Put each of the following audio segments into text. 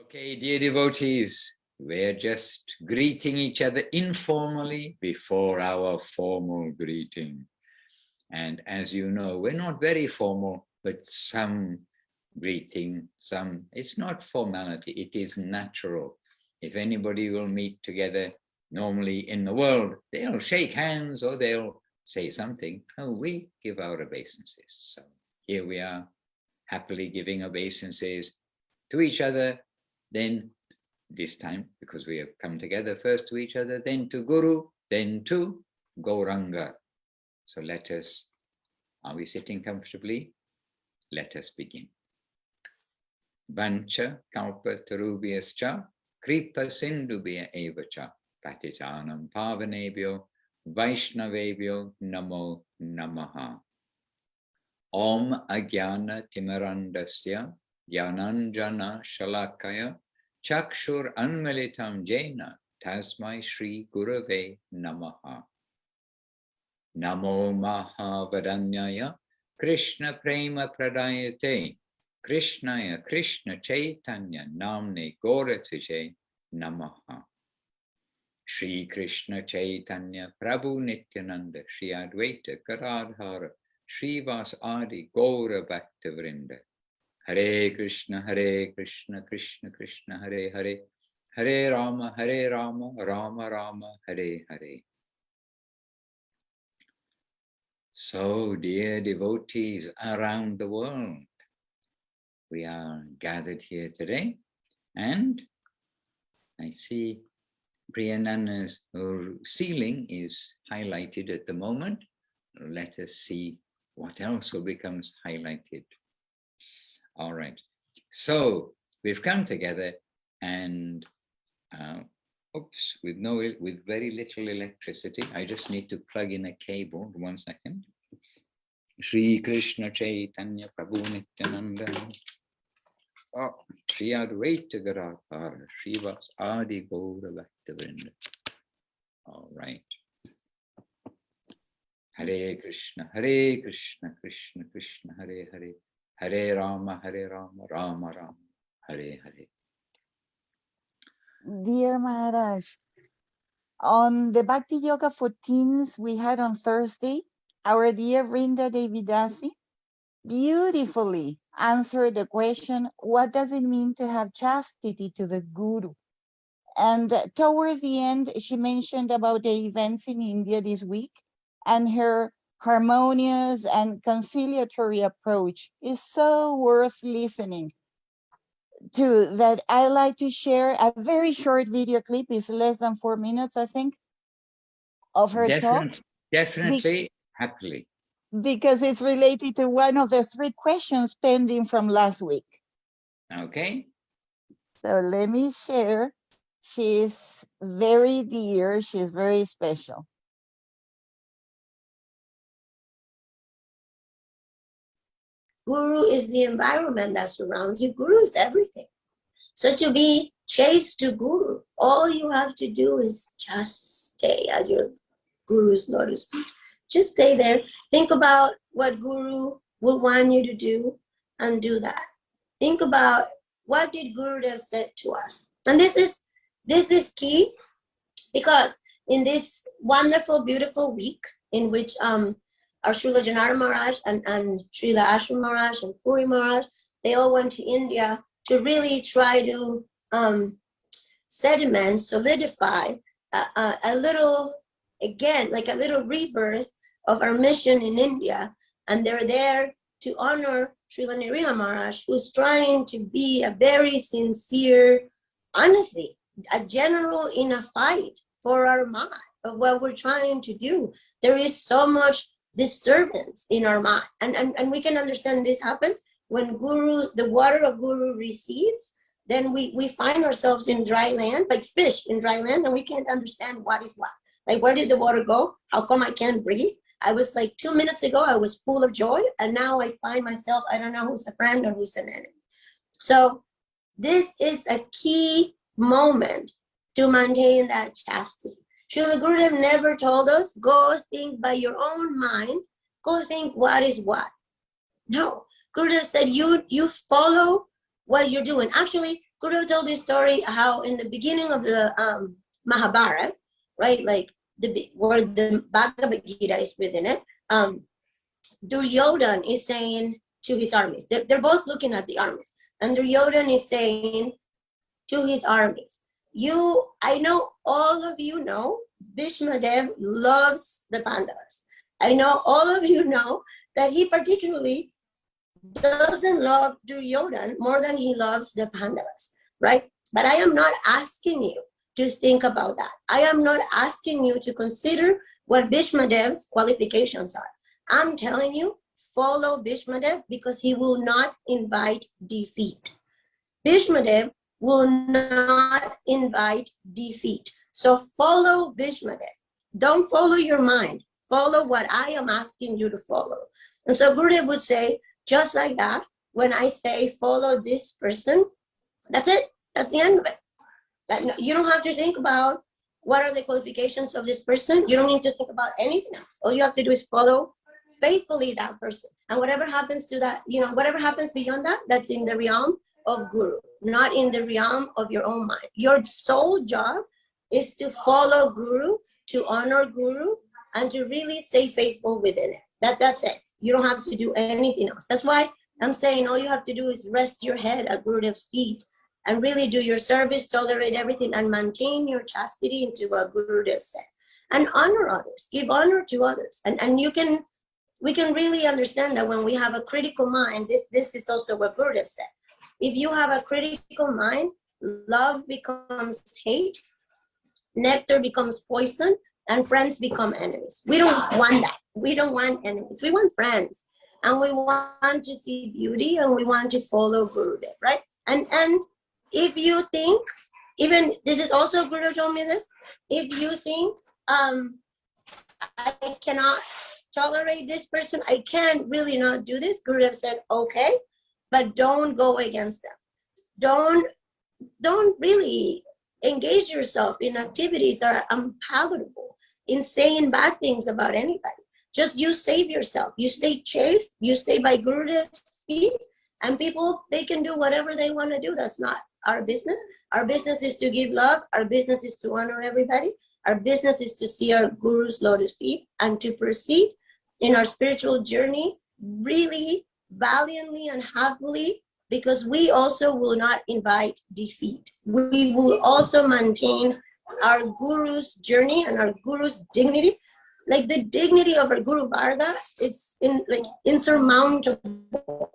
Okay, dear devotees, we're just greeting each other informally before our formal greeting. And as you know, we're not very formal, but some greeting, it's not formality, it is natural. If anybody will meet together, normally in the world, they'll shake hands or they'll say something. Oh, we give our obeisances. So here we are, happily giving obeisances to each other. Then this time, because we have come together first to each other, then to Guru, then to Gauranga. So let us, are we sitting comfortably? Let us begin. Vancha kalpa tarubhyascha kripa sindhubhya evacha patitanam pavanebhyo vaishnavebhyo namo namaha. Om agyana timarandasya Jnananjana Shalakaya Chakshur Anmalitam Jena Tasmai Shri Gurave Namaha. Namo Mahavadanyaya Krishna Prema Pradayate Krishnaya Krishna Chaitanya Namne Goratije Namaha. Shri Krishna Chaitanya Prabhu Nityananda Shri Advaita Gadadhara Shri Vas Adi Gaura Bhaktavrinda. Hare Krishna, Krishna Krishna, Hare Hare, Hare Rama, Rama Rama, Hare Hare. So, dear devotees around the world, we are gathered here today, and I see Priyanana's ceiling is highlighted at the moment. Let us see what else becomes highlighted. All right, so we've come together and with very little electricity. I just need to plug in a cable. 1 second. Shri Krishna Chaitanya Prabhu Nityananda. Oh, Shri Advaita Gadadhara Shri Vas Adi Gaura Bhaktavrinda. All right. Hare Krishna, Krishna Krishna, Hare Hare. Hare Rama, Rama Rama, Hare Hare. Dear Maharaj, on the Bhakti Yoga for Teens we had on Thursday, our dear Vrinda Devidasi beautifully answered the question, what does it mean to have chastity to the Guru? And towards the end, she mentioned about the events in India this week, and her harmonious and conciliatory approach is so worth listening to, that I like to share a very short video clip. It's less than 4 minutes, I think, of her talk. Definitely, happily. Because it's related to one of the 3 questions pending from last week. Okay. So let me share. She's very dear. She's very special. Guru is the environment that surrounds you. Guru is everything. So to be chaste to Guru, all you have to do is just stay at your Guru's lotus feet. Just stay there. Think about what Guru would want you to do and do that. Think about what did Guru have said to us. And this is key, because in this wonderful, beautiful week in which our Srila Janardana Maharaj and Srila Ashram Maharaj and Puri Maharaj, they all went to India to really try to sediment, solidify a little, again, like a little rebirth of our mission in India. And they're there to honor Srila Nrisimha Maharaj, who's trying to be a very sincere, honestly, a general in a fight for our mind of what we're trying to do. There is so much disturbance in our mind, and we can understand this happens when the water of Guru recedes. Then we find ourselves in dry land, like fish in dry land, and we can't understand what is what. Like, where did the water go? How come I can't breathe? I was like 2 minutes ago, I was full of joy, and now I find myself, I don't know who's a friend or who's an enemy. So this is a key moment to maintain that chastity. Srila Gurudev never told us, go think by your own mind, go think what is what. No, Gurudev said, you follow what you're doing. Actually, Guru told this story how in the beginning of the Mahabharata, right, like where the Bhagavad Gita is within it, Duryodhan is saying to his armies, they're both looking at the armies, and Duryodhan is saying to his armies, I know all of you know Bhishma Dev loves the Pandavas. I know all of you know that he particularly doesn't love Duryodhan more than he loves the Pandavas, right? But I am not asking you to think about that. I am not asking you to consider what Bhishma Dev's qualifications are. I'm telling you, follow Bhishma Dev because he will not invite defeat. Bhishma Dev will not invite defeat. So follow Bhishma Dev. Don't follow your mind. Follow what I am asking you to follow. And so Gurudev would say, just like that, when I say follow this person, that's it. That's the end of it. You don't have to think about what are the qualifications of this person. You don't need to think about anything else. All you have to do is follow faithfully that person. And whatever happens to that, whatever happens beyond that, that's in the realm of Guru, not in the realm of your own mind. Your sole job is to follow Guru, to honor Guru, and to really stay faithful within it. That's it. You don't have to do anything else. That's why I'm saying all you have to do is rest your head at Gurudev's feet and really do your service, tolerate everything, and maintain your chastity into what Gurudev said. And honor others, give honor to others. And we can really understand that when we have a critical mind, this is also what Gurudev said. If you have a critical mind, love becomes hate, nectar becomes poison, and friends become enemies. We don't want that. We don't want enemies. We want friends. And we want to see beauty and we want to follow Gurudev, right? And if you think, even this is also Gurudev told me this, if you think I cannot tolerate this person, I can really not do this, Gurudev said, okay, but don't go against them. Don't really engage yourself in activities that are unpalatable, in saying bad things about anybody. Just you save yourself. You stay chaste, you stay by Gurudev's feet, and people, they can do whatever they want to do. That's not our business. Our business is to give love. Our business is to honor everybody. Our business is to see our Guru's lotus feet and to proceed in our spiritual journey really valiantly and happily, because we also will not invite defeat. We will also maintain our Guru's journey and our Guru's dignity. Like the dignity of our Guru Varga, it's insurmountable.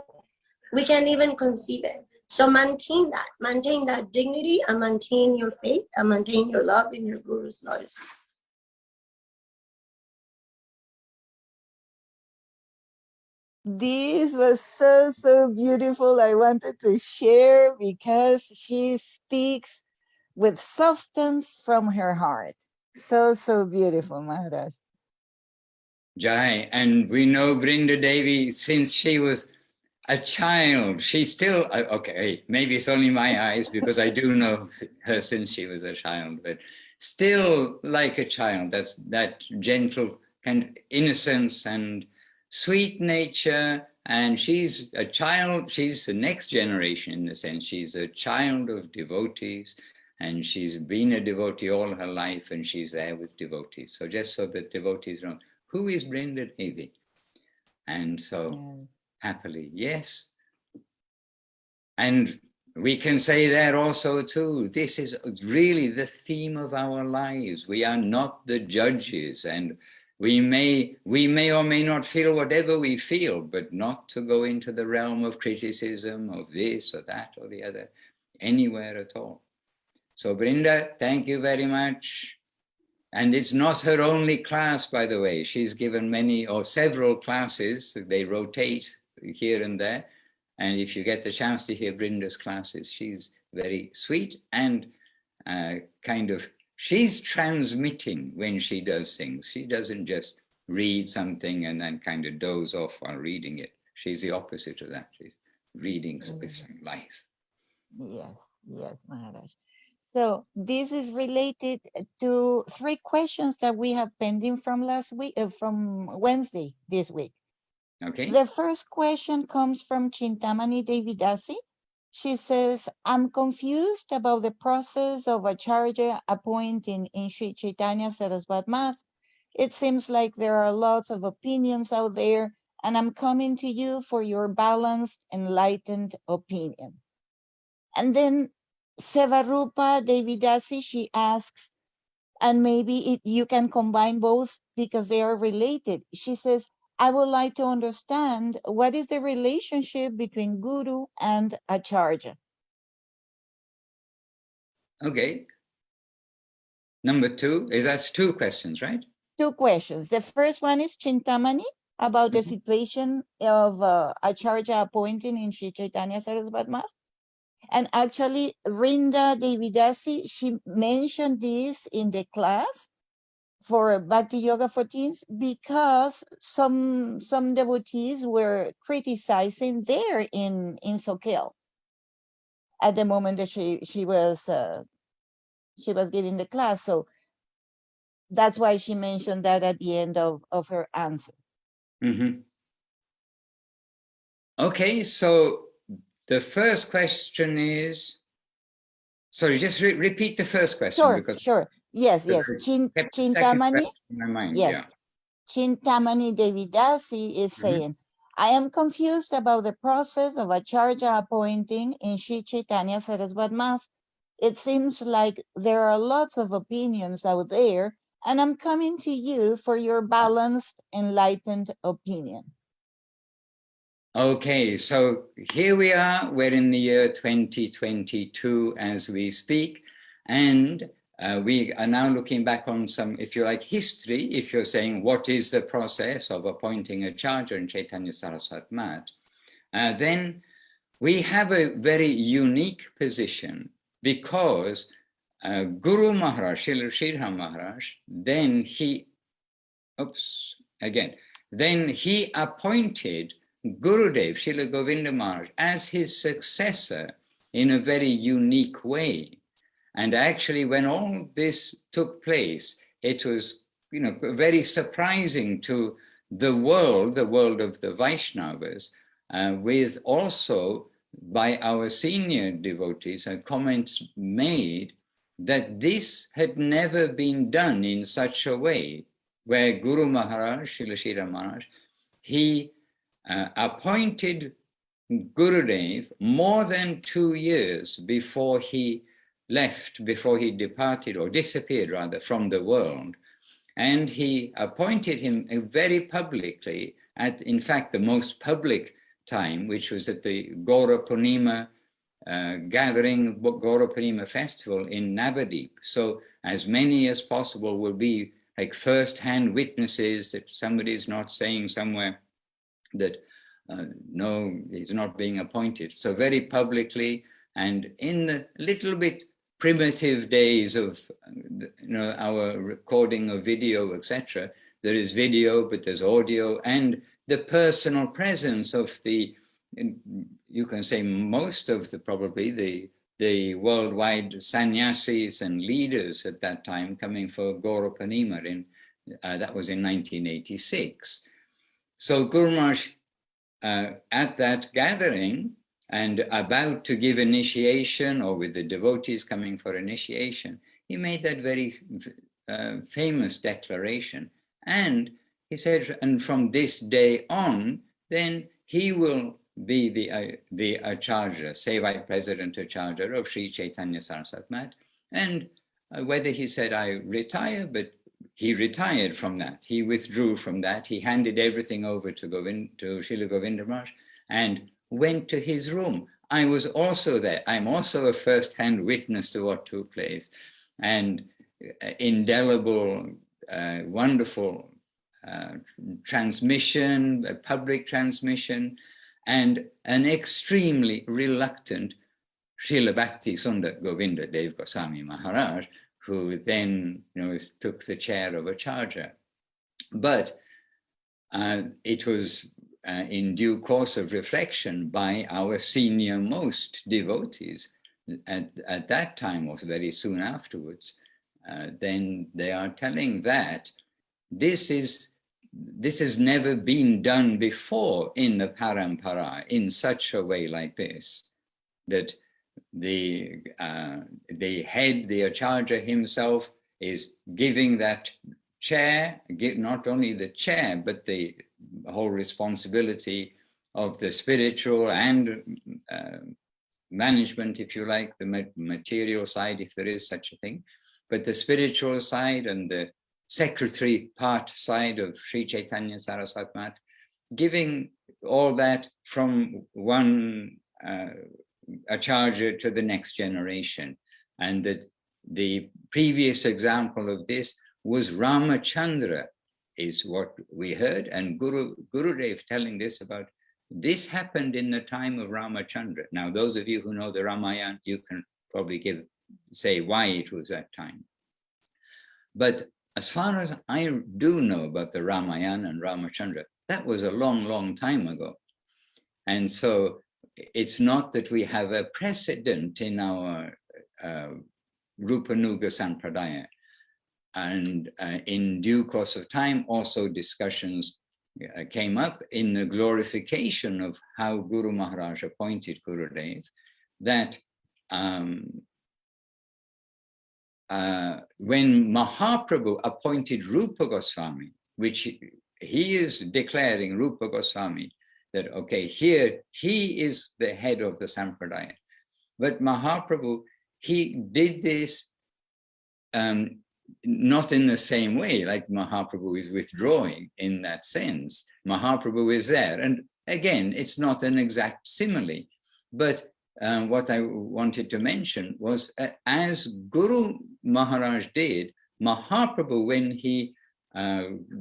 We can't even conceive it. So maintain that dignity, and maintain your faith, and maintain your love in your Guru's lotus. This was so beautiful. I wanted to share because she speaks with substance from her heart. So beautiful, Maharaj. Jai, and we know Brinda Devi since she was a child. She's still, okay, maybe it's only my eyes because I do know her since she was a child, but still like a child. That's that gentle kind of innocence and sweet nature. And she's a child, she's the next generation in the sense. She's a child of devotees, and she's been a devotee all her life, and she's there with devotees. So just so that devotees know, who is Brinda Devi? And so happily, yes. And we can say there also too, this is really the theme of our lives. We are not the judges, and we may or may not feel whatever we feel, but not to go into the realm of criticism of this or that or the other, anywhere at all. So Brinda, thank you very much. And it's not her only class, by the way. She's given many or several classes. They rotate here and there. And if you get the chance to hear Brinda's classes, she's very sweet and she's transmitting when she does things. She doesn't just read something and then kind of doze off while reading it. She's the opposite of that. She's reading with some life. Yes, Maharaj. So this is related to 3 questions that we have pending from last week, from Wednesday this week. Okay. The first question comes from Chintamani Devidasi. She says, I'm confused about the process of Acharya appointing in Sri Chaitanya Saraswat Math. It seems like there are lots of opinions out there, and I'm coming to you for your balanced, enlightened opinion. And then Sevarupa Devidasi, she asks, and maybe you can combine both because they are related. She says, I would like to understand what is the relationship between Guru and Acharya. Okay. Number two, that's two questions, right? Two questions. The first one is Chintamani about the situation of Acharya appointing in Sri Chaitanya Saraswat Math. And actually, Rinda Devidasi, she mentioned this in the class for Bhakti Yoga for Teens because some devotees were criticizing there in Sokel at the moment that she was giving the class. So that's why she mentioned that at the end of her answer. Mm-hmm. Okay, so the first question is, sorry, just repeat the first question. Sure, because sure. Yes, yes. kept the second Chintamani, question in my mind. yes. Yeah. Chintamani Devidasi is saying, I am confused about the process of Acharya appointing in Sri Chaitanya Saraswat Math. It seems like there are lots of opinions out there, and I'm coming to you for your balanced, enlightened opinion. Okay, so here we are, we're in the year 2022 as we speak, and we are now looking back on some, if you like, history, if you're saying what is the process of appointing a Acharya in Chaitanya Saraswat Math, then we have a very unique position because Guru Maharaj, Srila Sridhar Maharaj, then he appointed Gurudev, Srila Govinda Maharaj, as his successor in a very unique way. And actually, when all this took place, it was, very surprising to the world of the Vaishnavas, with also by our senior devotees, comments made that this had never been done in such a way, where Guru Maharaj, Srila Sridhar Maharaj, he appointed Gurudev more than 2 years before he left, before he departed or disappeared rather from the world. And he appointed him very publicly at, in fact, the most public time, which was at the Gaura Purnima gathering, Gaura Purnima festival in Navadip. So as many as possible will be like first-hand witnesses that somebody is not saying somewhere that no, he's not being appointed. So very publicly, and in the little bit primitive days of our recording of video, etc., there is video, but there's audio, and the personal presence of the, you can say most of the, probably the worldwide sannyasis and leaders at that time coming for Gaura Purnima that was in 1986. So Guru Maharaj, at that gathering and about to give initiation, or with the devotees coming for initiation, he made that very famous declaration. And he said, and from this day on, then he will be the Acharya, Sevai President Acharya of Sri Chaitanya Saraswat Math. And whether he said, I retire, but he retired from that. He withdrew from that. He handed everything over to Srila Govinda Maharaj and went to his room. I was also there. I'm also a first-hand witness to what took place. And indelible, wonderful transmission, a public transmission, and an extremely reluctant Srila Bhakti Sundar Govinda Dev Goswami Maharaj, who then took the chair of Acharya. But it was in due course of reflection by our senior most devotees at that time, or very soon afterwards, then they are telling that this has never been done before in the parampara in such a way like this. that the head, the Acharya himself, is giving that chair, not only the chair, but the whole responsibility of the spiritual and management, if you like, the material side, if there is such a thing, but the spiritual side and the secretary part side of Sri Chaitanya Saraswat Math, giving all that from one Acharya to the next generation. And that the previous example of this was Ramachandra, is what we heard, and Gurudev telling this about. This happened in the time of Ramachandra. Now, those of you who know the Ramayana, you can probably say why it was that time. But as far as I do know about the Ramayana and Ramachandra, that was a long, long time ago. And so it's not that we have a precedent in our Rupanuga Sampradaya. And in due course of time, also discussions came up in the glorification of how Guru Maharaj appointed Gurudev, that when Mahaprabhu appointed Rupa Goswami, which he is declaring, Rupa Goswami, that, okay, here he is the head of the Sampradaya. But Mahaprabhu, he did this not in the same way, like Mahaprabhu is withdrawing in that sense. Mahaprabhu is there. And again, it's not an exact simile. But what I wanted to mention was, as Guru Maharaj did, Mahaprabhu, when he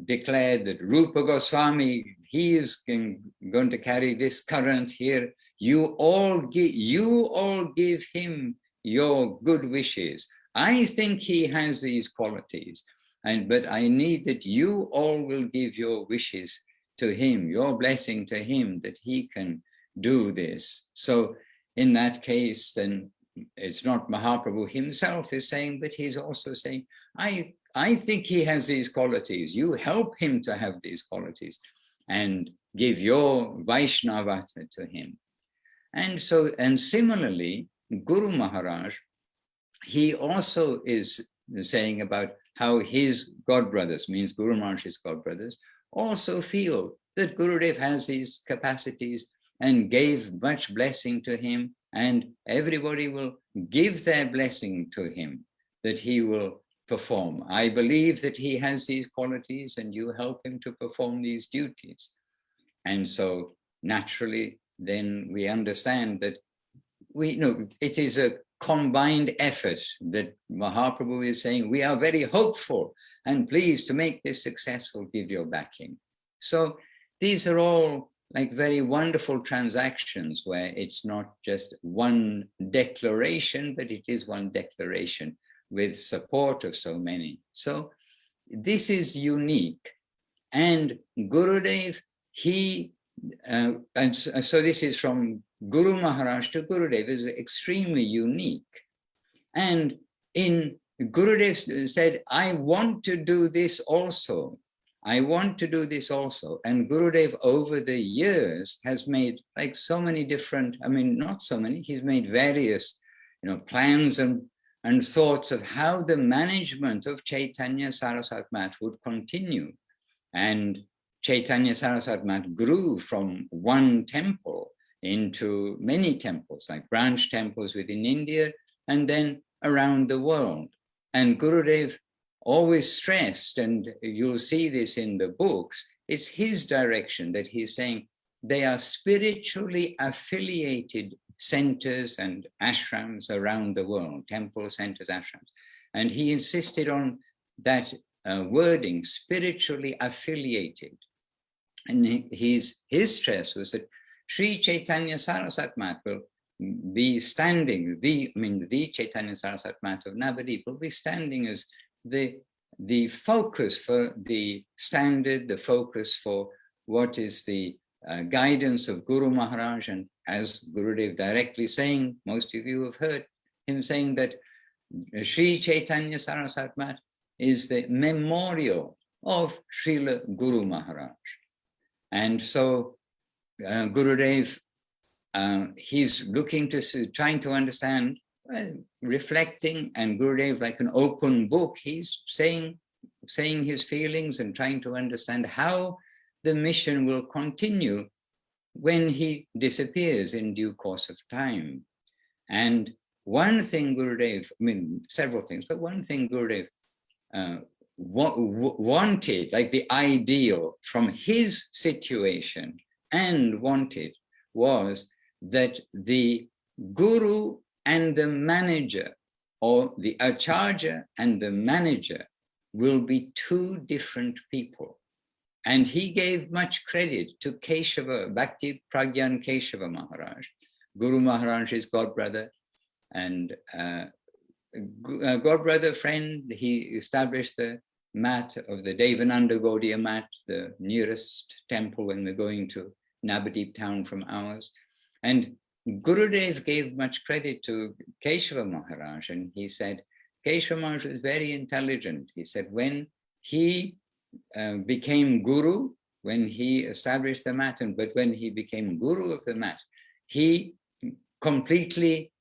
declared that Rupa Goswami, he is going to carry this current here, you all give him your good wishes. I think he has these qualities, but I need that you all will give your wishes to him, your blessing to him, that he can do this. So in that case, then it's not Mahaprabhu himself is saying, but he's also saying, I think he has these qualities. You help him to have these qualities and give your Vaishnavata to him. And so, and similarly, Guru Maharaj, he also is saying about how his godbrothers, means Guru Maharaj's godbrothers, also feel that Gurudev has these capacities and gave much blessing to him, and everybody will give their blessing to him that he will perform. I believe that he has these qualities and you help him to perform these duties. And so naturally, then we understand that it is a combined effort that Mahaprabhu is saying, we are very hopeful and pleased to make this successful, give your backing. So these are all like very wonderful transactions where it's not just one declaration, but it is one declaration with support of so many. So this is unique. And Gurudev, and so this is from Guru Maharaj to Gurudev, is extremely unique. And in Gurudev said, I want to do this also. I want to do this also. And Gurudev over the years has made like so many different, not so many, he's made various, plans and thoughts of how the management of Chaitanya Saraswat Math would continue. And Chaitanya Saraswat Math grew from one temple into many temples, like branch temples within India and then around the world. And Gurudev always stressed, and you'll see this in the books, it's his direction that he's saying they are spiritually affiliated centers and ashrams around the world, temples, centers, ashrams. And he insisted on that wording, spiritually affiliated. And his stress was that Sri Chaitanya Saraswat Math will be standing, the Chaitanya Saraswat Math of Navadip will be standing as the focus for the standard, the focus for what is the guidance of Guru Maharaj. And as Gurudev directly saying, most of you have heard him saying that Sri Chaitanya Saraswat Math is the memorial of Srila Guru Maharaj. And so Gurudev he's looking to, trying to understand, reflecting, and Gurudev, like an open book, he's saying his feelings and trying to understand how the mission will continue when he disappears in due course of time. And one thing Gurudev, I mean, several things, but one thing Gurudev wanted, like the ideal from his situation and wanted, was that the guru and the manager, or the acharya and the manager, will be two different people. And he gave much credit to Keshava, Bhakti Pragyan Keshava Maharaj, Guru Maharaj's godbrother, and godbrother friend. He established the mat of the Devananda Gaudiya mat, the nearest temple when we're going to Navadip town from ours. And Gurudev gave much credit to Keshava Maharaj, and he said, Keshava Maharaj was very intelligent. He said, when he became guru, when he established the mat, but when he became guru of the mat, he completely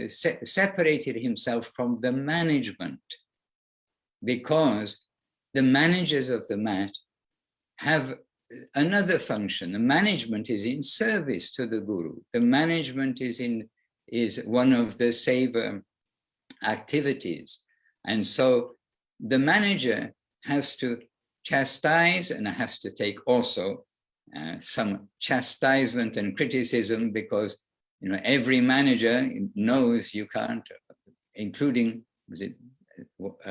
separated himself from the management, because the managers of the mat have another function. The management is in service to the guru. The management is one of the seva activities. And so the manager has to chastise and has to take also some chastisement and criticism, because every manager knows you can't, including, was it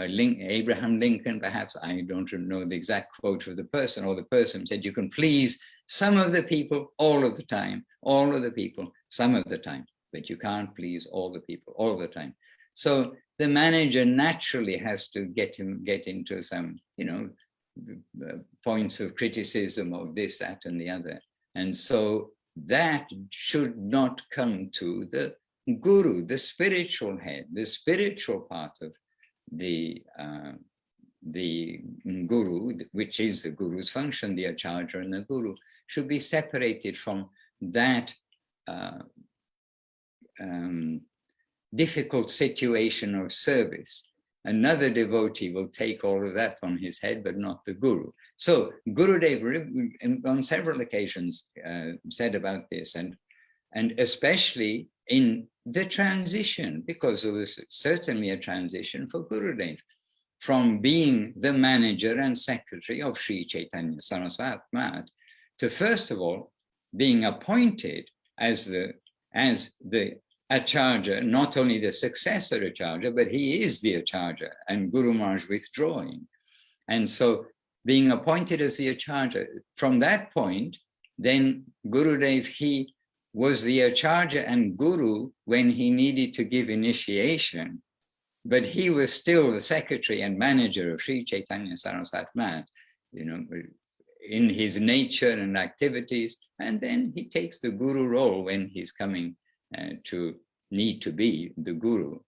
Abraham Lincoln, perhaps, I don't know the exact quote of the person, or the person said, you can please some of the people all of the time, all of the people some of the time, but you can't please all the people all the time. So the manager naturally has to get into some, points of criticism of this, that, and the other. And so that should not come to the guru, the spiritual head, the spiritual part of the guru, which is the guru's function. The acharya and the guru should be separated from that difficult situation of service. Another devotee will take all of that on his head, but not the guru. So Gurudev on several occasions said about this, and especially in the transition, because there was certainly a transition for Gurudev from being the manager and secretary of Sri Chaitanya Saraswati Mat to, first of all, being appointed as the acharya, not only the successor acharya, but he is the acharya, and Guru Maharaj withdrawing. And so being appointed as the acharya, from that point, then Gurudev, he was the acharya and guru when he needed to give initiation, but he was still the secretary and manager of Sri Chaitanya Saraswati Mat, in his nature and activities. And then he takes the guru role when he's coming to need to be the guru.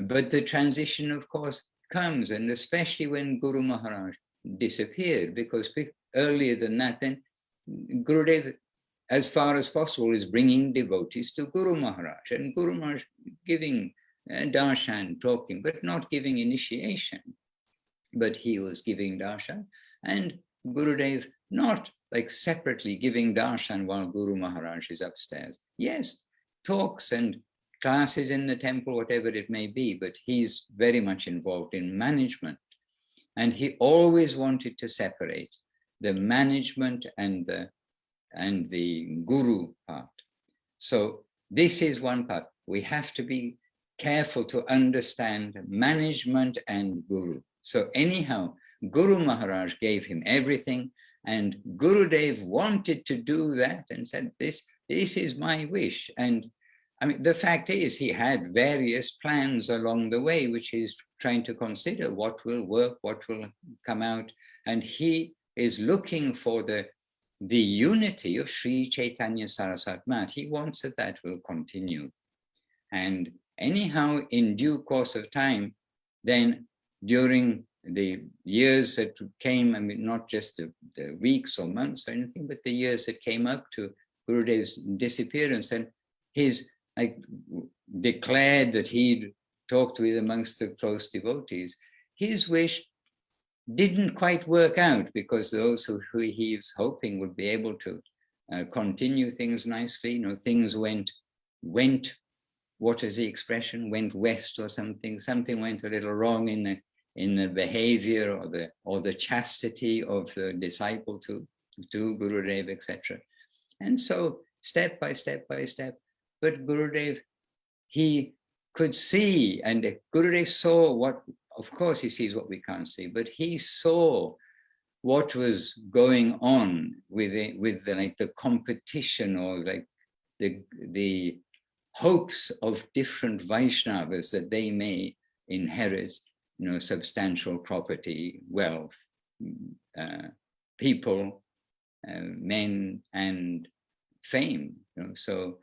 But the transition, of course, comes, and especially when Guru Maharaj disappeared, because earlier than that, then Gurudev, as far as possible, is bringing devotees to Guru Maharaj, and Guru Maharaj giving darshan, talking, but not giving initiation. But he was giving darshan, and Gurudev not like separately giving darshan while Guru Maharaj is upstairs. Yes, talks and classes in the temple, whatever it may be, but he's very much involved in management. And he always wanted to separate the management and the guru part. So this is one part. We have to be careful to understand management and guru. So anyhow, Guru Maharaj gave him everything, and Gurudev wanted to do that and said, this is my wish. And I mean, the fact is, he had various plans along the way, which he's trying to consider what will work, what will come out. And he is looking for the unity of Sri Chaitanya Saraswati Mat. He wants that will continue. And anyhow, in due course of time, then during the years that came, I mean, not just the weeks or months or anything, but the years that came up to Gurudev's disappearance and his declared that he'd talked with amongst the close devotees, his wish didn't quite work out because those who he was hoping would be able to continue things nicely, things went, what is the expression, went west or something. Something went a little wrong in the behavior or the chastity of the disciple to Gurudev, etc. And so step by step by step, but Gurudev, he could see, and Gurudev saw what, of course he sees what we can't see, but he saw what was going on with the competition or the hopes of different Vaishnavas that they may inherit, substantial property, wealth, people, men, and fame. So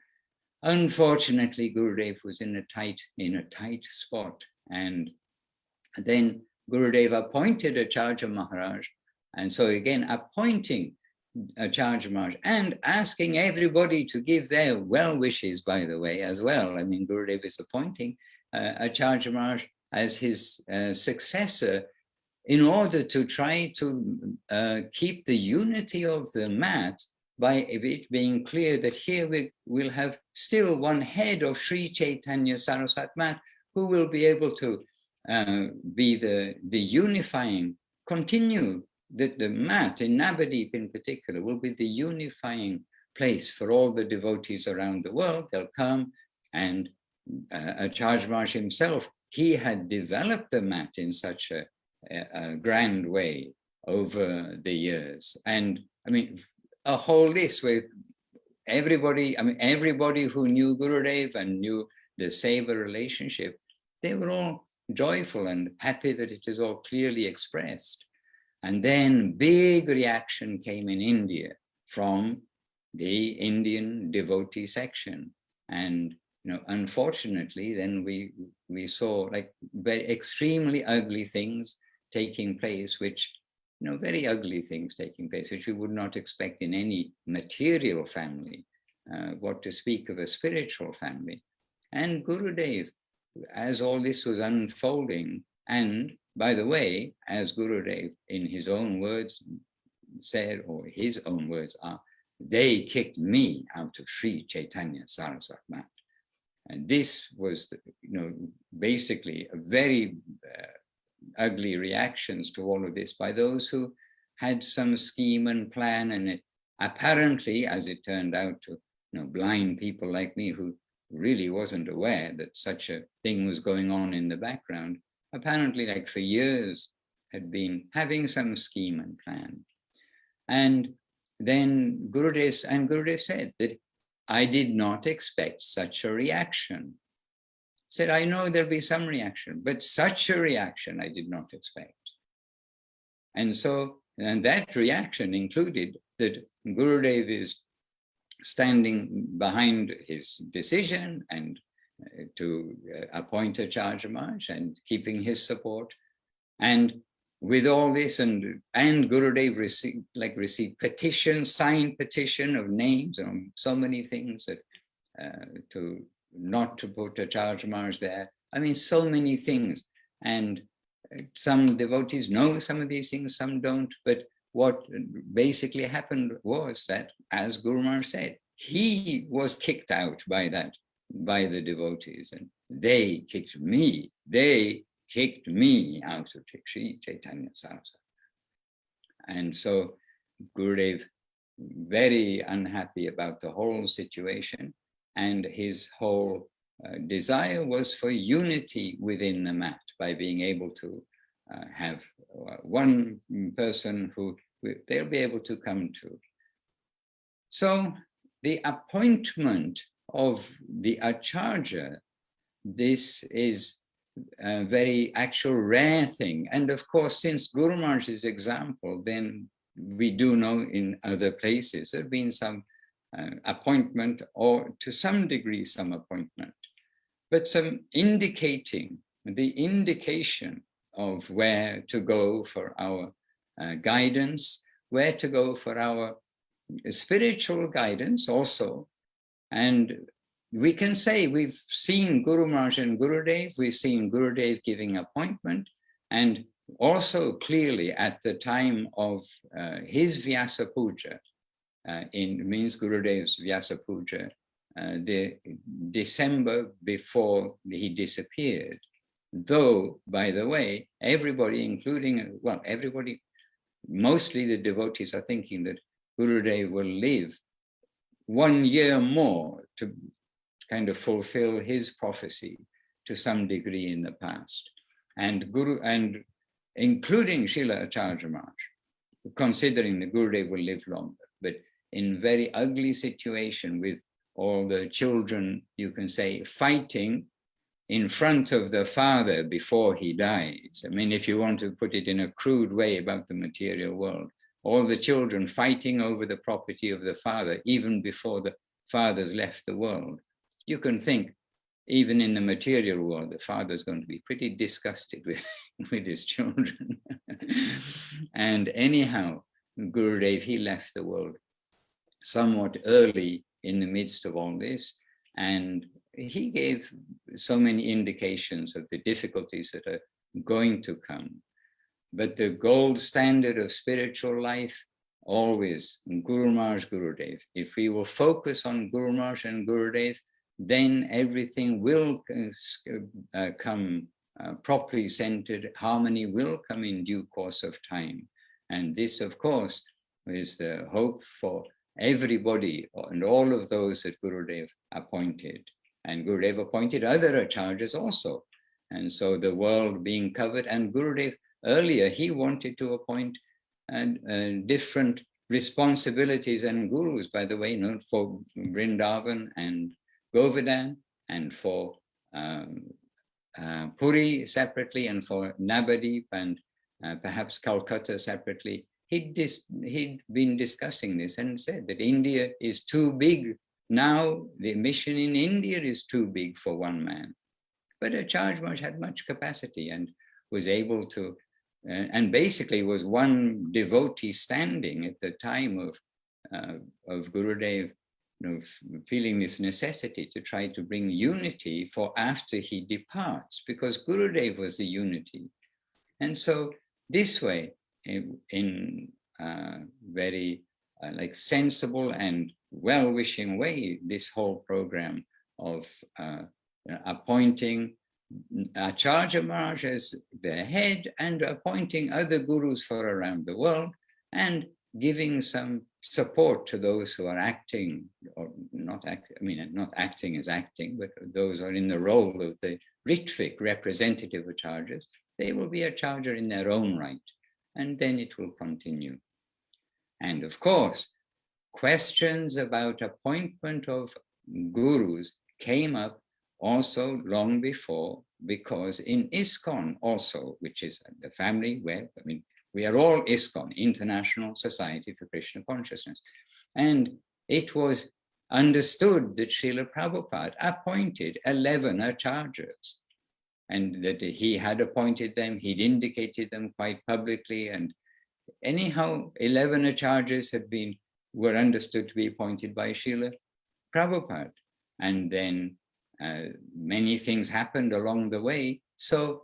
unfortunately, Gurudev was in a tight spot, and then Gurudev appointed Acharya Maharaj, and so again appointing Acharya Maharaj and asking everybody to give their well wishes, by the way, as well. I mean, Gurudev is appointing Acharya Maharaj as his successor in order to try to keep the unity of the mat by it being clear that here we will have still one head of Sri Chaitanya Saraswat Mat who will be able to be the unifying, continue that the mat in Navadip in particular will be the unifying place for all the devotees around the world. They'll come, and Acharya Maharaj himself, he had developed the mat in such a grand way over the years. And I mean, a whole list where everybody who knew Gurudev and knew the Seva relationship, they were all joyful and happy that it is all clearly expressed. And then big reaction came in India from the Indian devotee section. And unfortunately, then we saw very extremely ugly things taking place, which very ugly things taking place, which we would not expect in any material family, what to speak of a spiritual family. And Gurudev, as all this was unfolding, and by the way, as Gurudev in his own words said, or his own words are, they kicked me out of Sri Chaitanya Saraswat Mat. And this was, basically a very ugly reactions to all of this by those who had some scheme and plan, and it apparently, as it turned out, to blind people like me who really wasn't aware that such a thing was going on in the background, apparently for years had been having some scheme and plan. And then Gurudev said that I did not expect such a reaction. Said, I know there'll be some reaction, but such a reaction I did not expect. And that reaction included that Gurudev is standing behind his decision and to appoint Acharya Maharaj and keeping his support. And with all this, and Gurudev received signed petition of names and so many things that not to put Acharya Maharaj there. I mean, so many things. And some devotees know some of these things, some don't. But what basically happened was that, as Guru Maharaj said, he was kicked out by the devotees, and they kicked me out of Sri Chaitanya Saraswat. And so Gurudev, very unhappy about the whole situation, and his whole desire was for unity within the mat by being able to have one person who they'll be able to come to. So the appointment of the Acharya, this is a very actual rare thing. And of course, since Guru Maharaj's example, then we do know in other places there have been some appointment, or to some degree some appointment, but some indication of where to go for our guidance, where to go for our spiritual guidance also. And we can say we've seen Guru Maharaj and Gurudev, we've seen Gurudev giving appointment, and also clearly at the time of his Vyasa Puja, means Gurudev's Vyasa Puja, the December before he disappeared. Though, by the way, everybody, including, well, everybody, mostly the devotees are thinking that Gurudev will live 1 year more to kind of fulfill his prophecy to some degree in the past. And including Srila Acharya Maharaj, considering the Gurudev will live longer, but in very ugly situation with all the children, you can say, fighting in front of the father before he dies. I mean, if you want to put it in a crude way about the material world, all the children fighting over the property of the father, even before the father's left the world. You can think, even in the material world, the father's going to be pretty disgusted with his children. And anyhow, Gurudev, he left the world somewhat early in the midst of all this, and he gave so many indications of the difficulties that are going to come. But the gold standard of spiritual life, always Guru Maharaj, Gurudev. If we will focus on Guru Maharaj and Gurudev, then everything will come properly centered. Harmony will come in due course of time. And this, of course, is the hope for everybody and all of those that Gurudev appointed. And Gurudev appointed other acharyas also. And so the world being covered, and Gurudev earlier, he wanted to appoint different responsibilities and gurus, by the way, for Vrindavan and Govardhan, and for Puri separately, and for Navadip and perhaps Calcutta separately. He'd been discussing this and said that India is too big. Now the mission in India is too big for one man. But Acharya Maharaj had much capacity and was able to, and basically was one devotee standing at the time of Gurudev, feeling this necessity to try to bring unity for after he departs, because Gurudev was the unity. And so this way, in very like sensible and well-wishing way, this whole program of appointing Acharya Maharaj as the head and appointing other gurus for around the world, and giving some support to those who are acting, or not acting as acting, but those who are in the role of the Ritvik representative acharyas. They will be acharya in their own right, and then it will continue. And of course, questions about appointment of gurus came up also long before, because in ISKCON also, which is the family where, we are all ISKCON, International Society for Krishna Consciousness. And it was understood that Srila Prabhupada appointed 11 acharyas, and that he had appointed them, he'd indicated them quite publicly. And anyhow, 11 acharyas were understood to be appointed by Srila Prabhupada. And then many things happened along the way. So,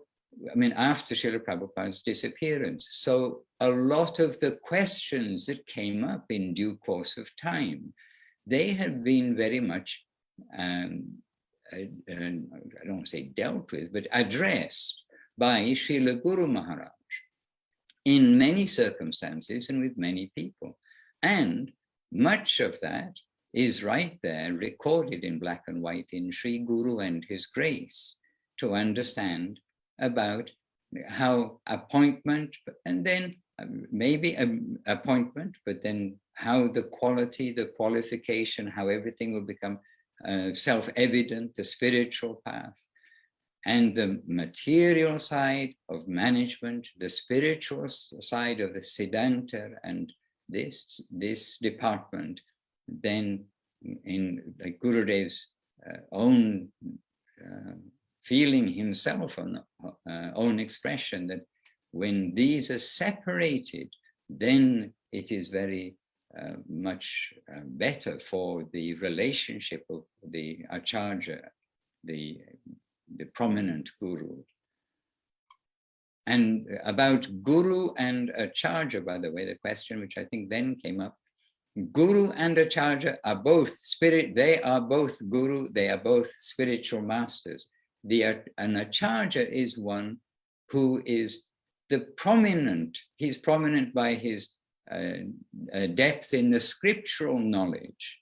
after Srila Prabhupada's disappearance. So a lot of the questions that came up in due course of time, they have been very much, I don't want to say dealt with, but addressed by Srila Guru Maharaj in many circumstances and with many people. And much of that is right there recorded in black and white in Sri Guru and His Grace, to understand about how appointment, and then maybe appointment, but then how the quality, the qualification, how everything will become self-evident, the spiritual path, and the material side of management, the spiritual side of the Siddhanta and this department, then in like Gurudev's own feeling himself, on own expression, that when these are separated, then it is very better for the relationship of the Acharya, the prominent guru. And about guru and Acharya, by the way, the question which I think then came up, Guru and Acharya are both they are both guru, they are both spiritual masters. An Acharya is one who is he's prominent by his depth in the scriptural knowledge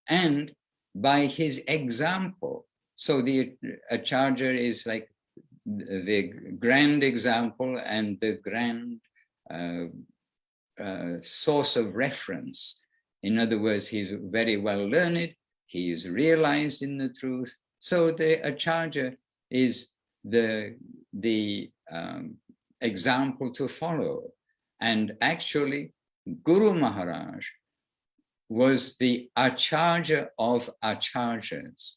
and by his example. So the Acharya is like the grand example and the grand source of reference. In other words, he's very well learned, he's realized in the truth. So the Acharya is the example to follow. And actually, Guru Maharaj was the Acharya of Acharyas.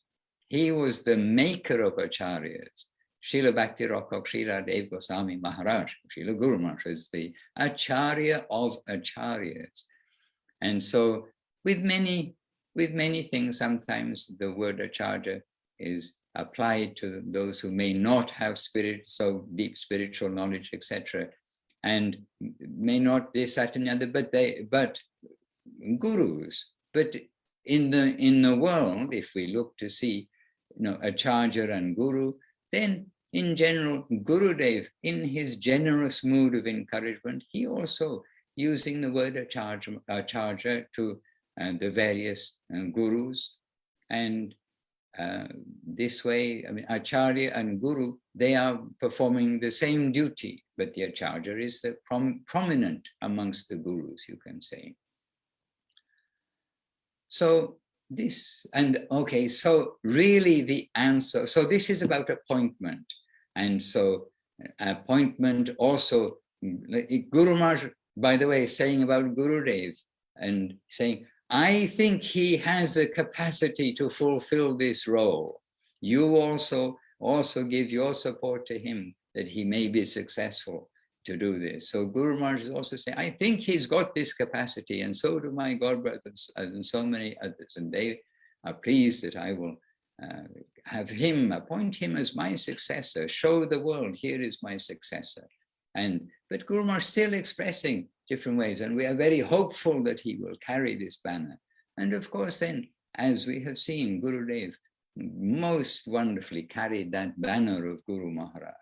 He was the maker of Acharyas. Srila Bhakti Rakkhak Srila Dev Goswami Maharaj, Srila Guru Maharaj, is the Acharya of Acharyas. And so with many things, sometimes the word Acharya is applied to those who may not have so deep spiritual knowledge, etc., and may not this, that, and the other, but gurus. But in the world, if we look to see, Acharya and Guru, then in general, Gurudev, in his generous mood of encouragement, he also using the word Acharya to the various gurus. And this way, I mean, Acharya and Guru, they are performing the same duty, but the Acharya is the prominent amongst the gurus, you can say. So this, and okay, so really the answer, so this is about appointment. And so appointment also, Guru Maharaj, by the way, saying about Gurudev and saying, I think he has the capacity to fulfill this role. You also give your support to him that he may be successful to do this. So Guru Maharaj is also saying, I think he's got this capacity, and so do my god brothers and so many others. And they are pleased that I will appoint him as my successor, show the world, here is my successor. But Guru Maharaj is still expressing different ways, and we are very hopeful that he will carry this banner. And of course, then, as we have seen, Gurudev most wonderfully carried that banner of Guru Maharaj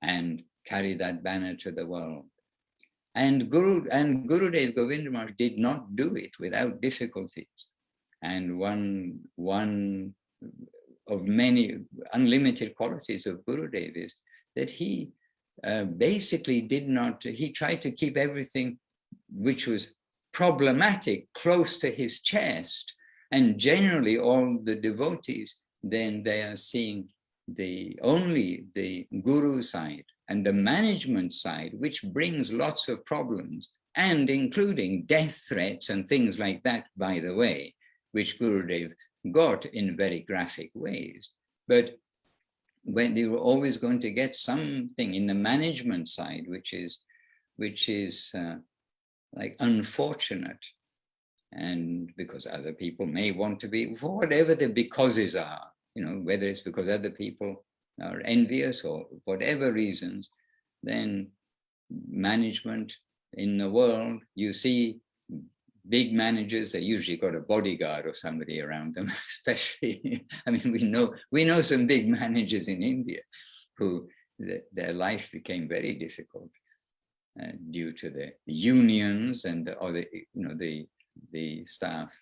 and carried that banner to the world. And Gurudev Govinda Maharaj did not do it without difficulties. And one of many unlimited qualities of Gurudev is that he basically he tried to keep everything which was problematic close to his chest. And generally all the devotees, then they are seeing only the guru side and the management side, which brings lots of problems, and including death threats and things like that, by the way, which Gurudev got in very graphic ways. But when they were always going to get something in the management side, which is like unfortunate, and because other people may want to be, for whatever the becauses are, whether it's because other people are envious or whatever reasons, then management in the world, you see big managers, they usually got a bodyguard or somebody around them, especially, I mean, we know some big managers in India who their life became very difficult due to the unions and the staff.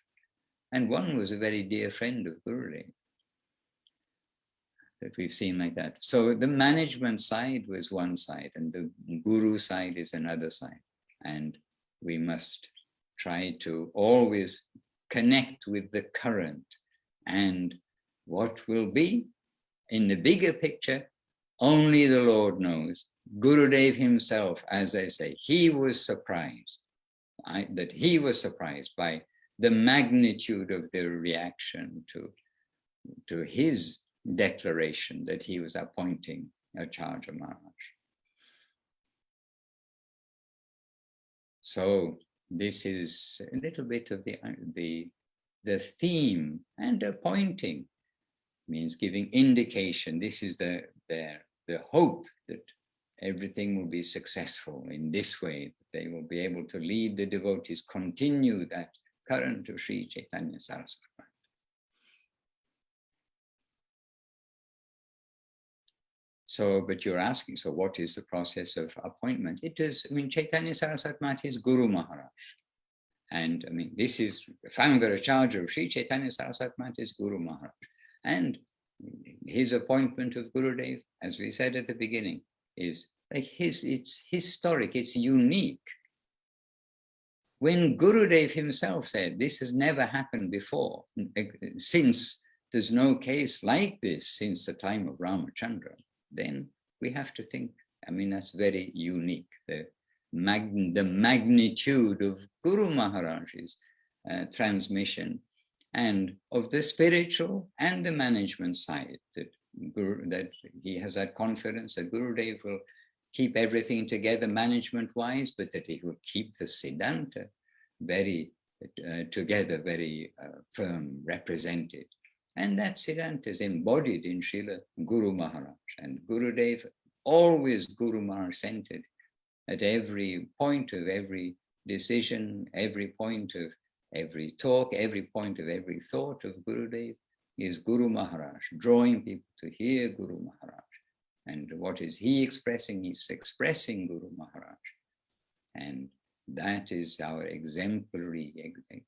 And one was a very dear friend of Gurudev that we've seen like that. So the management side was one side and the guru side is another side. And we must try to always connect with the current and what will be in the bigger picture, only the Lord knows. Gurudev himself, as I say, he was surprised, that he was surprised by the magnitude of the reaction to his declaration that he was appointing Acharya Maharaj. So this is a little bit of the theme, and appointing means giving indication. This is the hope that everything will be successful in this way, that they will be able to lead the devotees, continue that current of Sri Chaitanya Saraswati. So, but you're asking, so what is the process of appointment? It is, I mean, Chaitanya Saraswati Mat is Guru Maharaj. And I mean, this is the founder Acharya of Sri Chaitanya Saraswati Mat is Guru Maharaj. And his appointment of Gurudev, as we said at the beginning, is like it's historic, it's unique. When Gurudev himself said, this has never happened before, since there's no case like this since the time of Ramachandra, then we have to think, I mean, that's very unique. The magnitude of Guru Maharaj's transmission, and of the spiritual and the management side, that he has that confidence that Gurudev will keep everything together management-wise, but that he will keep the Siddhanta very together, very firm, represented. And that Siddhanta is embodied in Srila Guru Maharaj. And Gurudev, always Guru Maharaj centered at every point of every decision, every point of every talk, every point of every thought of Gurudev is Guru Maharaj, drawing people to hear Guru Maharaj. And what is he expressing? He's expressing Guru Maharaj. And that is our exemplary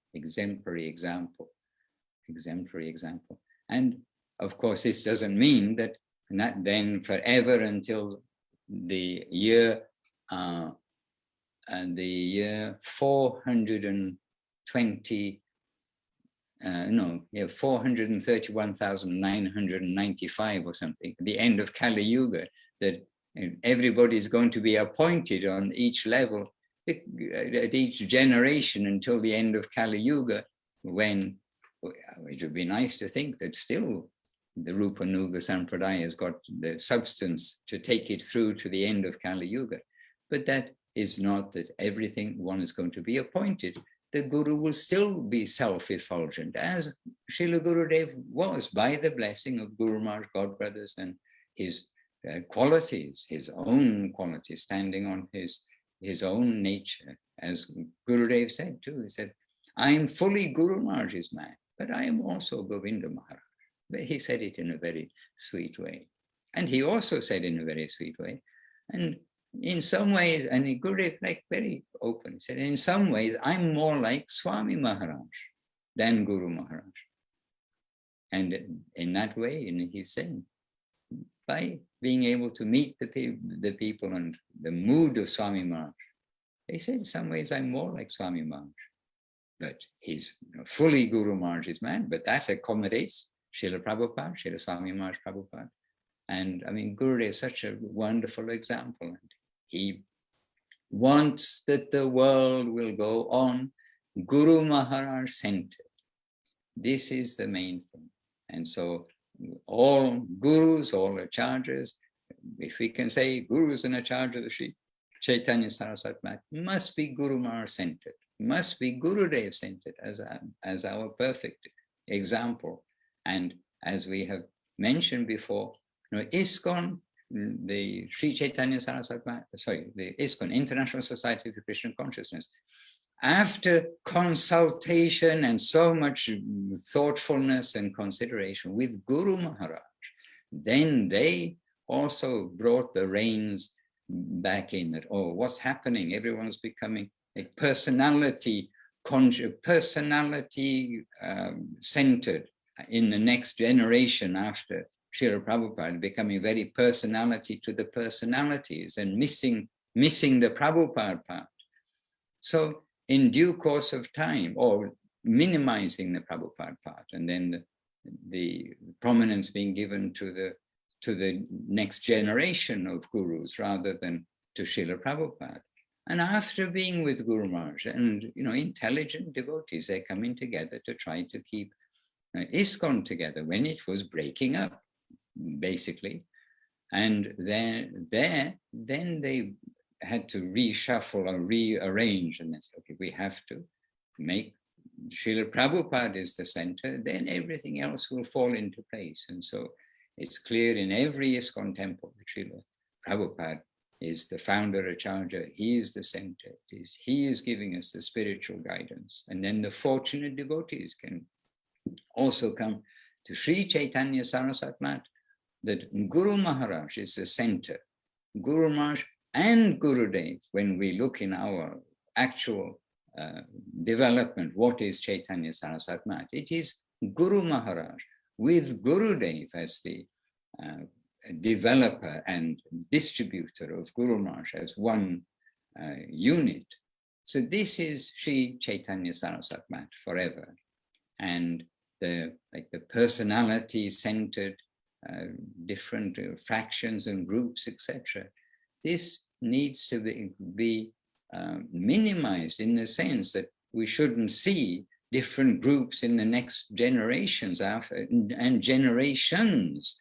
example. And of course, this doesn't mean that then forever until the year 431,995 or something, the end of Kali Yuga, that everybody is going to be appointed on each level, at each generation until the end of Kali Yuga, when it would be nice to think that still the Rupa Nuga Sampradaya has got the substance to take it through to the end of Kali Yuga. But that is not that everything one is going to be appointed. The Guru will still be self-effulgent, as Srila Gurudev was, by the blessing of Guru Maharaj, godbrothers, and his qualities, his own qualities, standing on his own nature. As Gurudev said too, he said, I am fully Guru Maharaj's man, but I am also Govinda Maharaj. But he said it in a very sweet way. And he also said in a very sweet way, and in some ways, and Gurudev, like very open, he said, in some ways, I'm more like Swami Maharaj than Guru Maharaj. And in that way, he's saying, by being able to meet the people and the mood of Swami Maharaj, they said, in some ways, I'm more like Swami Maharaj. But he's fully Guru Maharaj's man, but that accommodates Srila Prabhupada, Srila Swami Maharaj Prabhupada. And I mean, Gurudev is such a wonderful example. And he wants that the world will go on Guru Maharaj centered. This is the main thing. And so all gurus, all acharyas, if we can say gurus and acharyas of Sri Chaitanya Saraswati Mat, must be Guru Maharaj centered, must be Gurudev centered as our perfect example. And as we have mentioned before, ISKCON, the Sri Chaitanya Saraswati Mat, the ISKCON, International Society for Krishna Consciousness, after consultation and so much thoughtfulness and consideration with Guru Maharaj, then they also brought the reins back in that, oh, what's happening? Everyone's becoming a personality centered in the next generation after Srila Prabhupada, becoming very personality to the personalities and missing the Prabhupada part. So in due course of time, or minimizing the Prabhupada part, and then the prominence being given to the next generation of gurus rather than to Srila Prabhupada. And after being with Guru Maharaj and intelligent devotees, they're coming together to try to keep ISKCON together when it was breaking up, basically. And then they had to reshuffle or rearrange, and they said, okay, we have to make Srila Prabhupada is the center, then everything else will fall into place. And so it's clear in every ISKCON temple that Srila Prabhupada is the founder, Acharya, he is the center, he is giving us the spiritual guidance. And then the fortunate devotees can also come to Sri Chaitanya Saraswat Mat, that Guru Maharaj is the center. Guru Maharaj and Gurudev, when we look in our actual development, what is Chaitanya Saraswat Mat? It is Guru Maharaj with Gurudev as the developer and distributor of Guru Maharaj as one unit. So this is Sri Chaitanya Saraswat Mat forever. And the personality-centered different fractions and groups, etc. This needs to be minimized in the sense that we shouldn't see different groups in the next generations and generations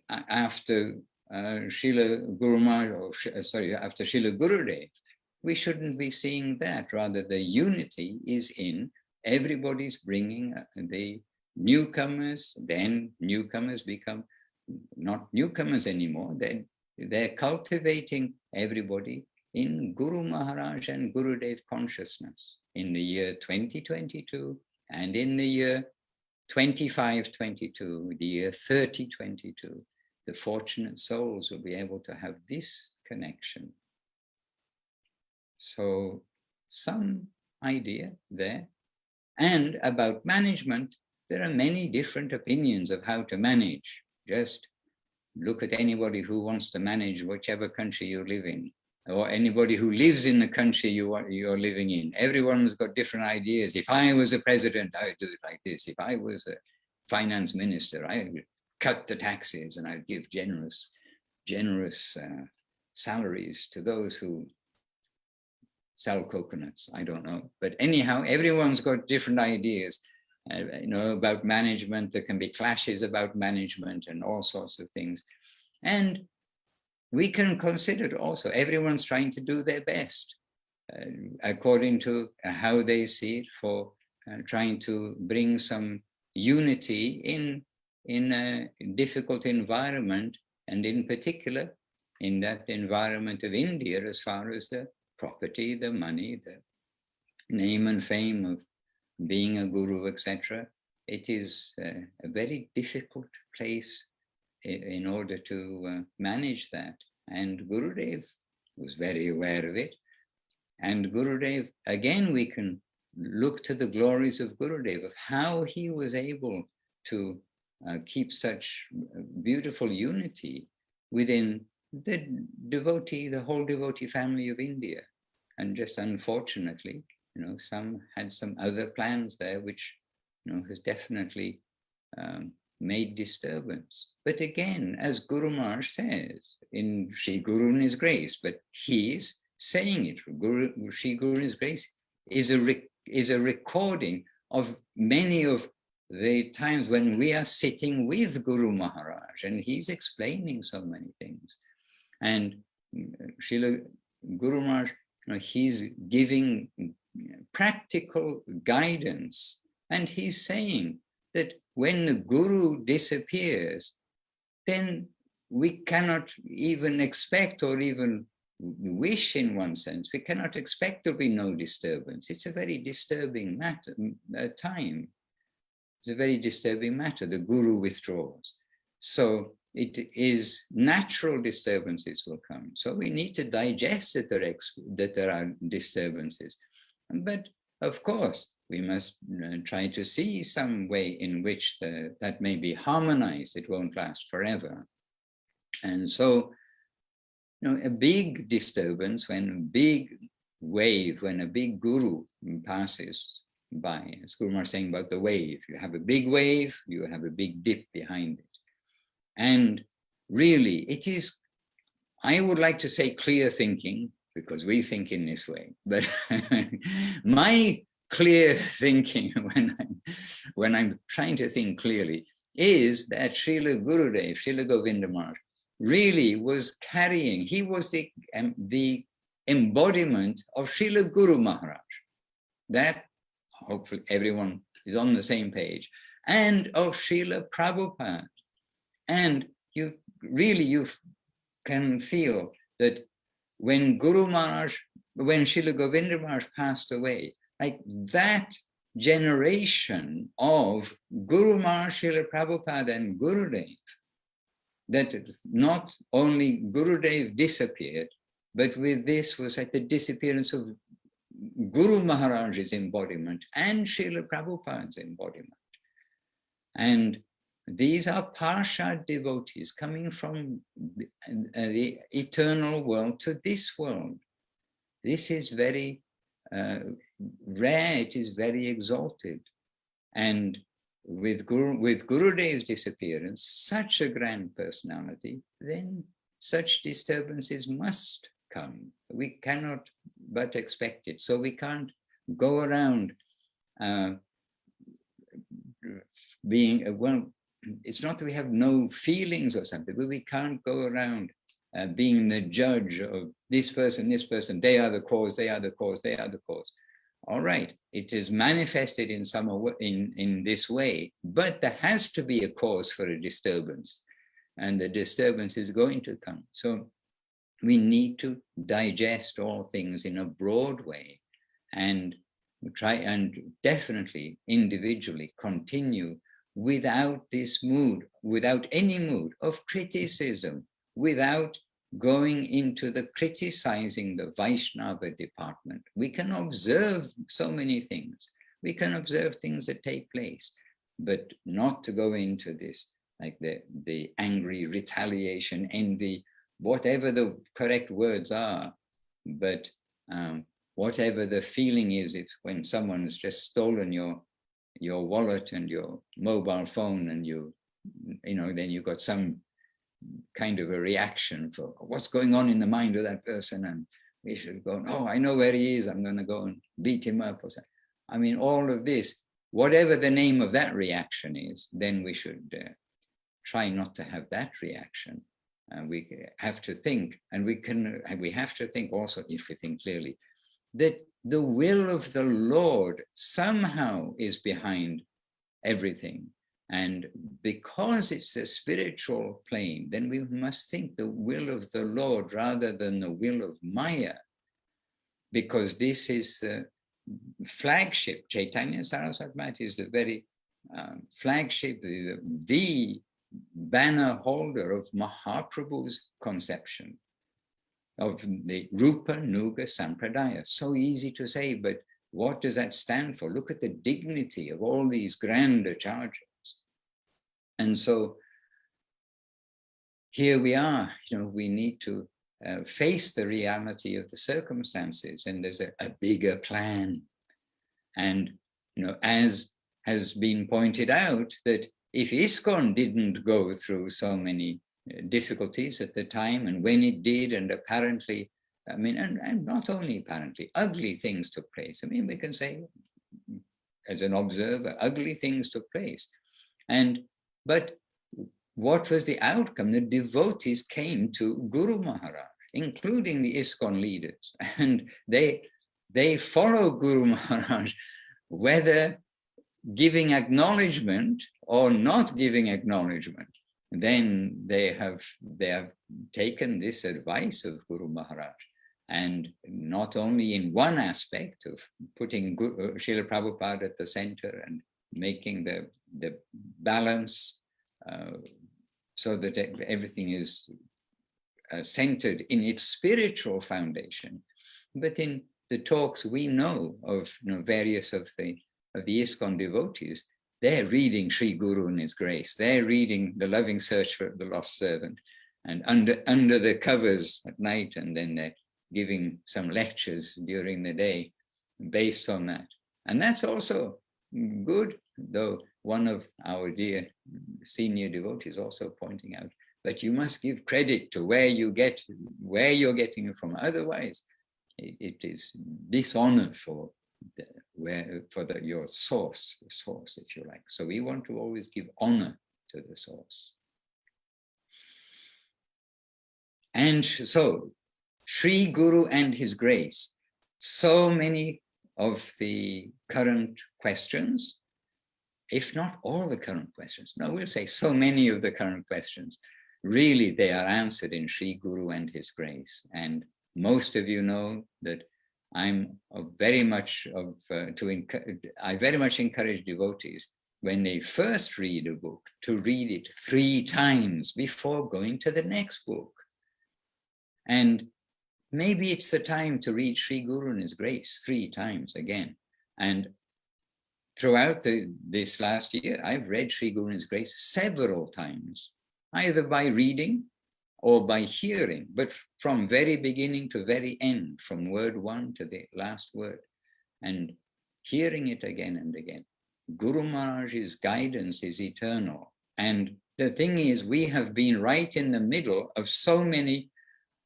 after Srila Guru Maharaj, after Srila Gurudev. We shouldn't be seeing that. Rather, the unity is in everybody's bringing the newcomers, then newcomers become not newcomers anymore. They're cultivating everybody in Guru Maharaj and Gurudev consciousness in the year 2022 and in the year 2522, the year 3022. The fortunate souls will be able to have this connection. So some idea there. And about management, there are many different opinions of how to manage. Just look at anybody who wants to manage whichever country you live in, or anybody who lives in the country you're living in. Everyone's got different ideas. If I was a president, I would do it like this. If I was a finance minister, I would cut the taxes and I'd give generous salaries to those who sell coconuts. I don't know. But anyhow, everyone's got different ideas. About management. There can be clashes about management and all sorts of things. And we can consider also everyone's trying to do their best according to how they see it, for trying to bring some unity in a difficult environment, and in particular in that environment of India, as far as the property, the money, the name and fame of being a guru, etc. It is a very difficult place in order to manage that. And Gurudev was very aware of it. And Gurudev, again, we can look to the glories of Gurudev, of how he was able to keep such beautiful unity within the whole devotee family of India. And just unfortunately, some had some other plans there, which, has definitely made disturbance. But again, as Guru Maharaj says, in Sri Guru in His grace, but he's saying it, Sri Guru in His grace is a recording of many of the times when we are sitting with Guru Maharaj, and he's explaining so many things. And Srila Guru Maharaj, he's giving practical guidance, and he's saying that when the Guru disappears, then we cannot even expect, or even wish in one sense, we cannot expect there'll be no disturbance. It's a very disturbing matter, time. It's a very disturbing matter. The Guru withdraws. So it is natural disturbances will come. So we need to digest that there are disturbances. But of course, we must try to see some way in which that may be harmonized. It won't last forever. And so, a big disturbance, when a big wave, when a big guru passes by, as Guru Maharaj saying about the wave, you have a big wave, you have a big dip behind it. And really, it is, I would like to say clear thinking, because we think in this way, but my clear thinking when I'm trying to think clearly is that Srila Gurudev, Srila Govinda Maharaj, really was carrying, he was the embodiment of Srila Guru Maharaj. That, hopefully everyone is on the same page, and of Srila Prabhupada. And you can feel that when Guru Maharaj, when Srila Govinda Maharaj passed away, like that generation of Guru Maharaj, Srila Prabhupada and Gurudev, that not only Gurudev disappeared, but with this was like the disappearance of Guru Maharaj's embodiment and Srila Prabhupada's embodiment. And these are Parshad devotees coming from the eternal world to this world. This is very rare, it is very exalted. And with Gurudev's disappearance, such a grand personality, then such disturbances must come. We cannot but expect it. So we can't go around being, well, it's not that we have no feelings or something, but we can't go around being the judge of this person, they are the cause, they are the cause, they are the cause. All right, it is manifested in some in this way, but there has to be a cause for a disturbance, and the disturbance is going to come. So we need to digest all things in a broad way and try and definitely individually continue without this mood, without any mood of criticism, without going into the criticizing the Vaishnava department. We can observe so many things. We can observe things that take place, but not to go into this, like the angry retaliation, envy, whatever the correct words are, but whatever the feeling is, if when someone's just stolen your wallet and your mobile phone, and then you've got some kind of a reaction for what's going on in the mind of that person, and we should go, oh, I know where he is, I'm going to go and beat him up or something. I mean, all of this, whatever the name of that reaction is, then we should try not to have that reaction. We have to think, and we have to think also, if we think clearly, that the will of the Lord somehow is behind everything. And because it's a spiritual plane, then we must think the will of the Lord rather than the will of Maya, because this is the flagship. Chaitanya Saraswati Mata is the very flagship, the banner holder of Mahaprabhu's conception of the Rupa Nuga Sampradaya. So easy to say, but what does that stand for? Look at the dignity of all these grand acharyas. And so here we are, we need to face the reality of the circumstances, and there's a bigger plan. And, as has been pointed out, that if ISKCON didn't go through so many difficulties at the time, and when it did, and apparently, and not only apparently, ugly things took place. We can say, as an observer, ugly things took place. But what was the outcome? The devotees came to Guru Maharaj, including the ISKCON leaders, and they follow Guru Maharaj, whether giving acknowledgement or not giving acknowledgement. Then they have taken this advice of Guru Maharaj, and not only in one aspect of putting Srila Prabhupada at the center and making the balance so that everything is centered in its spiritual foundation, but in the talks we know of, various of the ISKCON devotees, they're reading Sri Guru and His Grace. They're reading The Loving Search for the Lost Servant, and under the covers at night, and then they're giving some lectures during the day based on that. And that's also good, though one of our dear senior devotees also pointing out, but you must give credit to where you're getting it from. Otherwise, it is dishonor for your source, the source that you like. So we want to always give honor to the source. And so Sri Guru and his grace. So many of the current questions, if not all the current questions, no, we'll say so many of the current questions, really they are answered in Sri Guru and his grace. And most of you know that I'm very much I very much encourage devotees when they first read a book to read it 3 times before going to the next book. And maybe it's the time to read Sri Guru and his grace 3 times again. And throughout this last year, I've read Sri Guru and his grace several times, either by reading or by hearing, but from very beginning to very end, from word 1 to the last word, and hearing it again and again. Guru Maharaj's guidance is eternal. And the thing is, we have been right in the middle of so many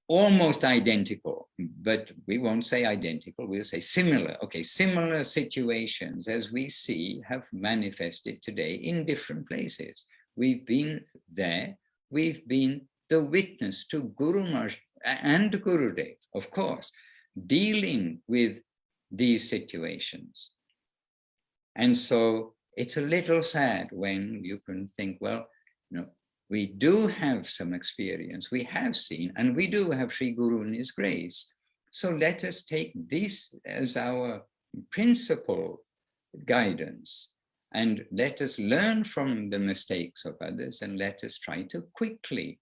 almost identical, but we won't say identical, we'll say similar. Okay, similar situations as we see have manifested today in different places. We've been there, we've been the witness to Guru Maharaj and Gurudev, of course, dealing with these situations. And so it's a little sad when you can think, well, we do have some experience, we have seen, and we do have Sri Guru and his grace. So let us take this as our principal guidance, and let us learn from the mistakes of others, and let us try to quickly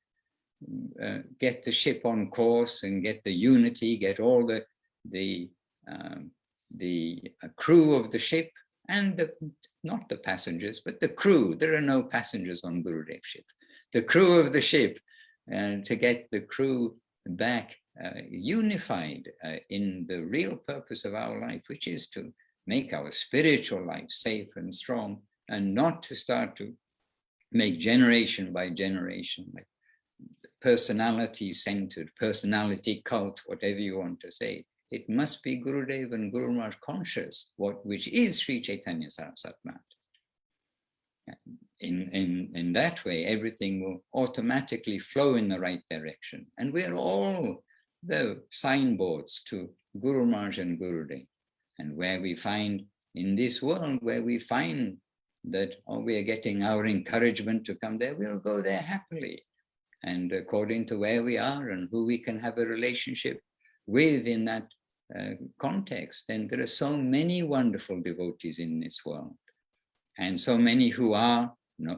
get the ship on course and get the unity, get all the crew of the ship, and not the passengers, but the crew. There are no passengers on Gurudev's ship. The crew of the ship, to get the crew back unified in the real purpose of our life, which is to make our spiritual life safe and strong, and not to start to make generation by generation, like personality-centered, personality cult, whatever you want to say. It must be Gurudev and Guru Maharaj conscious, which is Sri Chaitanya Saraswat Mat. In that way, everything will automatically flow in the right direction. And we're all the signboards to Guru Maharaj and Gurudev. And where we find, in this world, where we find that we are getting our encouragement to come there, we'll go there happily. And according to where we are and who we can have a relationship with in that context, then there are so many wonderful devotees in this world. And so many who are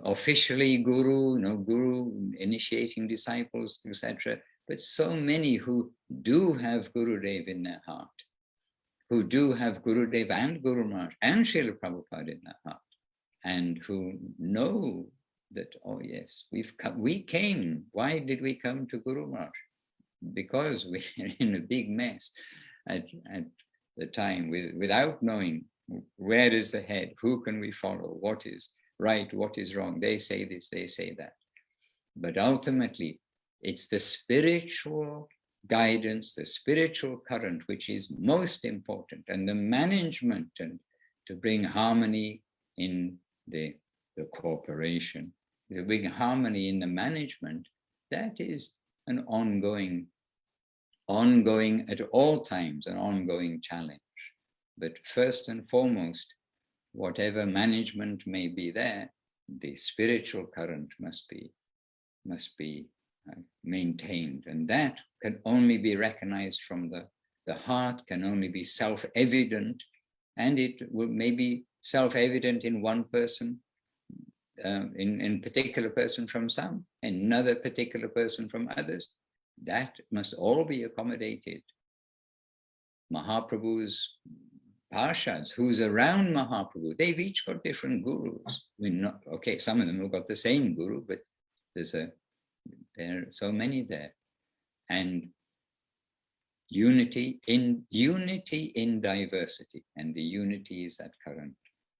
officially guru, guru, initiating disciples, etc. But so many who do have Gurudev in their heart, who do have Gurudev and Guru Maharaj and Srila Prabhupada in their heart, and who know that, oh yes, we came. Why did we come to Guru Maharaj? Because we're in a big mess at the time, without knowing where is the head, who can we follow, what is right, what is wrong. They say this, they say that. But ultimately, it's the spiritual guidance, the spiritual current, which is most important, and the management, and to bring harmony in the corporation, to bring harmony in the management. That is an ongoing at all times, an ongoing challenge. But first and foremost, whatever management may be there, the spiritual current must be maintained. And that can only be recognized from the heart, can only be self-evident, and it will maybe self-evident in one person, in particular person from some, another particular person from others. That must all be accommodated. Mahaprabhu's Parshads, who's around Mahaprabhu, they've each got different gurus. Some of them have got the same guru, but there are so many there. And unity in diversity, and the unity is that current.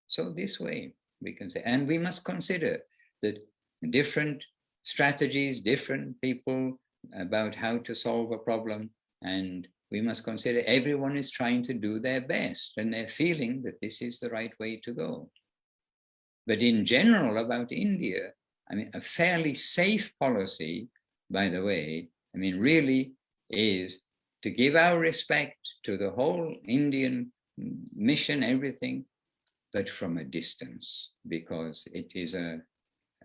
So this way we can say, and we must consider that different strategies, different people about how to solve a problem, and we must consider everyone is trying to do their best, and they're feeling that this is the right way to go. But in general, about India, I mean, a fairly safe policy, by the way, I mean, really is to give our respect to the whole Indian mission, everything, but from a distance, because it is a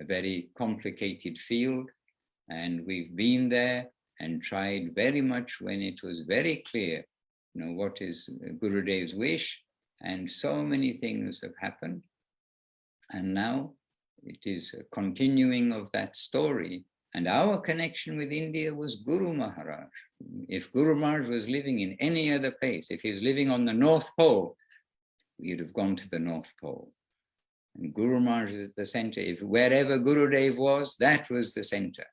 very complicated field, and we've been there and tried very much when it was very clear, what is Gurudev's wish, and so many things have happened. And now it is a continuing of that story. And our connection with India was Guru Maharaj. If Guru Maharaj was living in any other place, if he was living on the North Pole, we'd have gone to the North Pole. And Guru Maharaj is the center. If wherever Gurudev was, that was the center,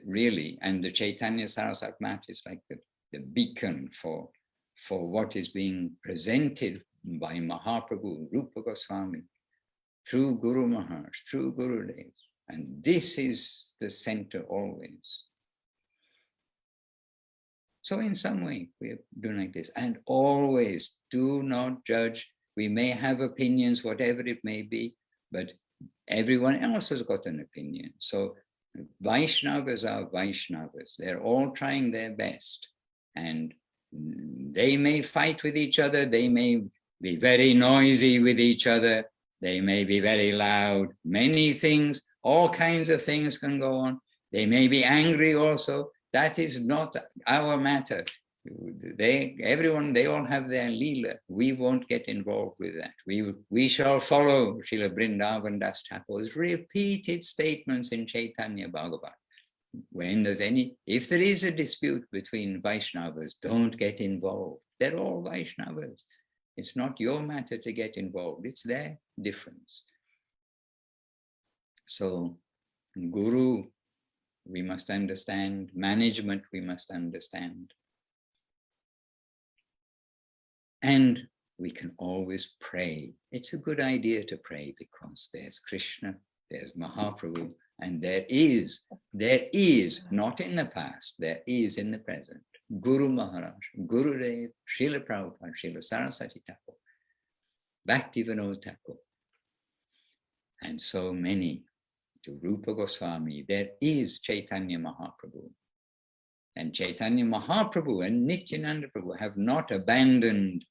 really. And the Chaitanya Saraswati Mat is like the beacon for what is being presented by Mahaprabhu, Rupa Goswami, through Guru Maharaj, through Gurudev. And this is the center always. So in some way, we are doing like this. And always do not judge. We may have opinions, whatever it may be, but everyone else has got an opinion. So Vaishnavas are Vaishnavas. They're all trying their best. And they may fight with each other. They may be very noisy with each other. They may be very loud. Many things, all kinds of things can go on. They may be angry also. That is not our matter. They all have their Leela. We won't get involved with that. We shall follow Srila Vrindavan Das Thakur's repeated statements in Chaitanya Bhagavat. If there is a dispute between Vaishnavas, don't get involved. They're all Vaishnavas. It's not your matter to get involved. It's their difference. So, Guru, we must understand. Management, we must understand. And we can always pray. It's a good idea to pray because there's Krishna, there's Mahaprabhu, and there is, not in the past, there is in the present, Guru Maharaj, Gurudev, Srila Prabhupada, Srila Saraswati Thakur, Bhaktivinoda Thakur, and so many, to Rupa Goswami. There is Chaitanya Mahaprabhu. And Chaitanya Mahaprabhu and Nityananda Prabhu have not abandoned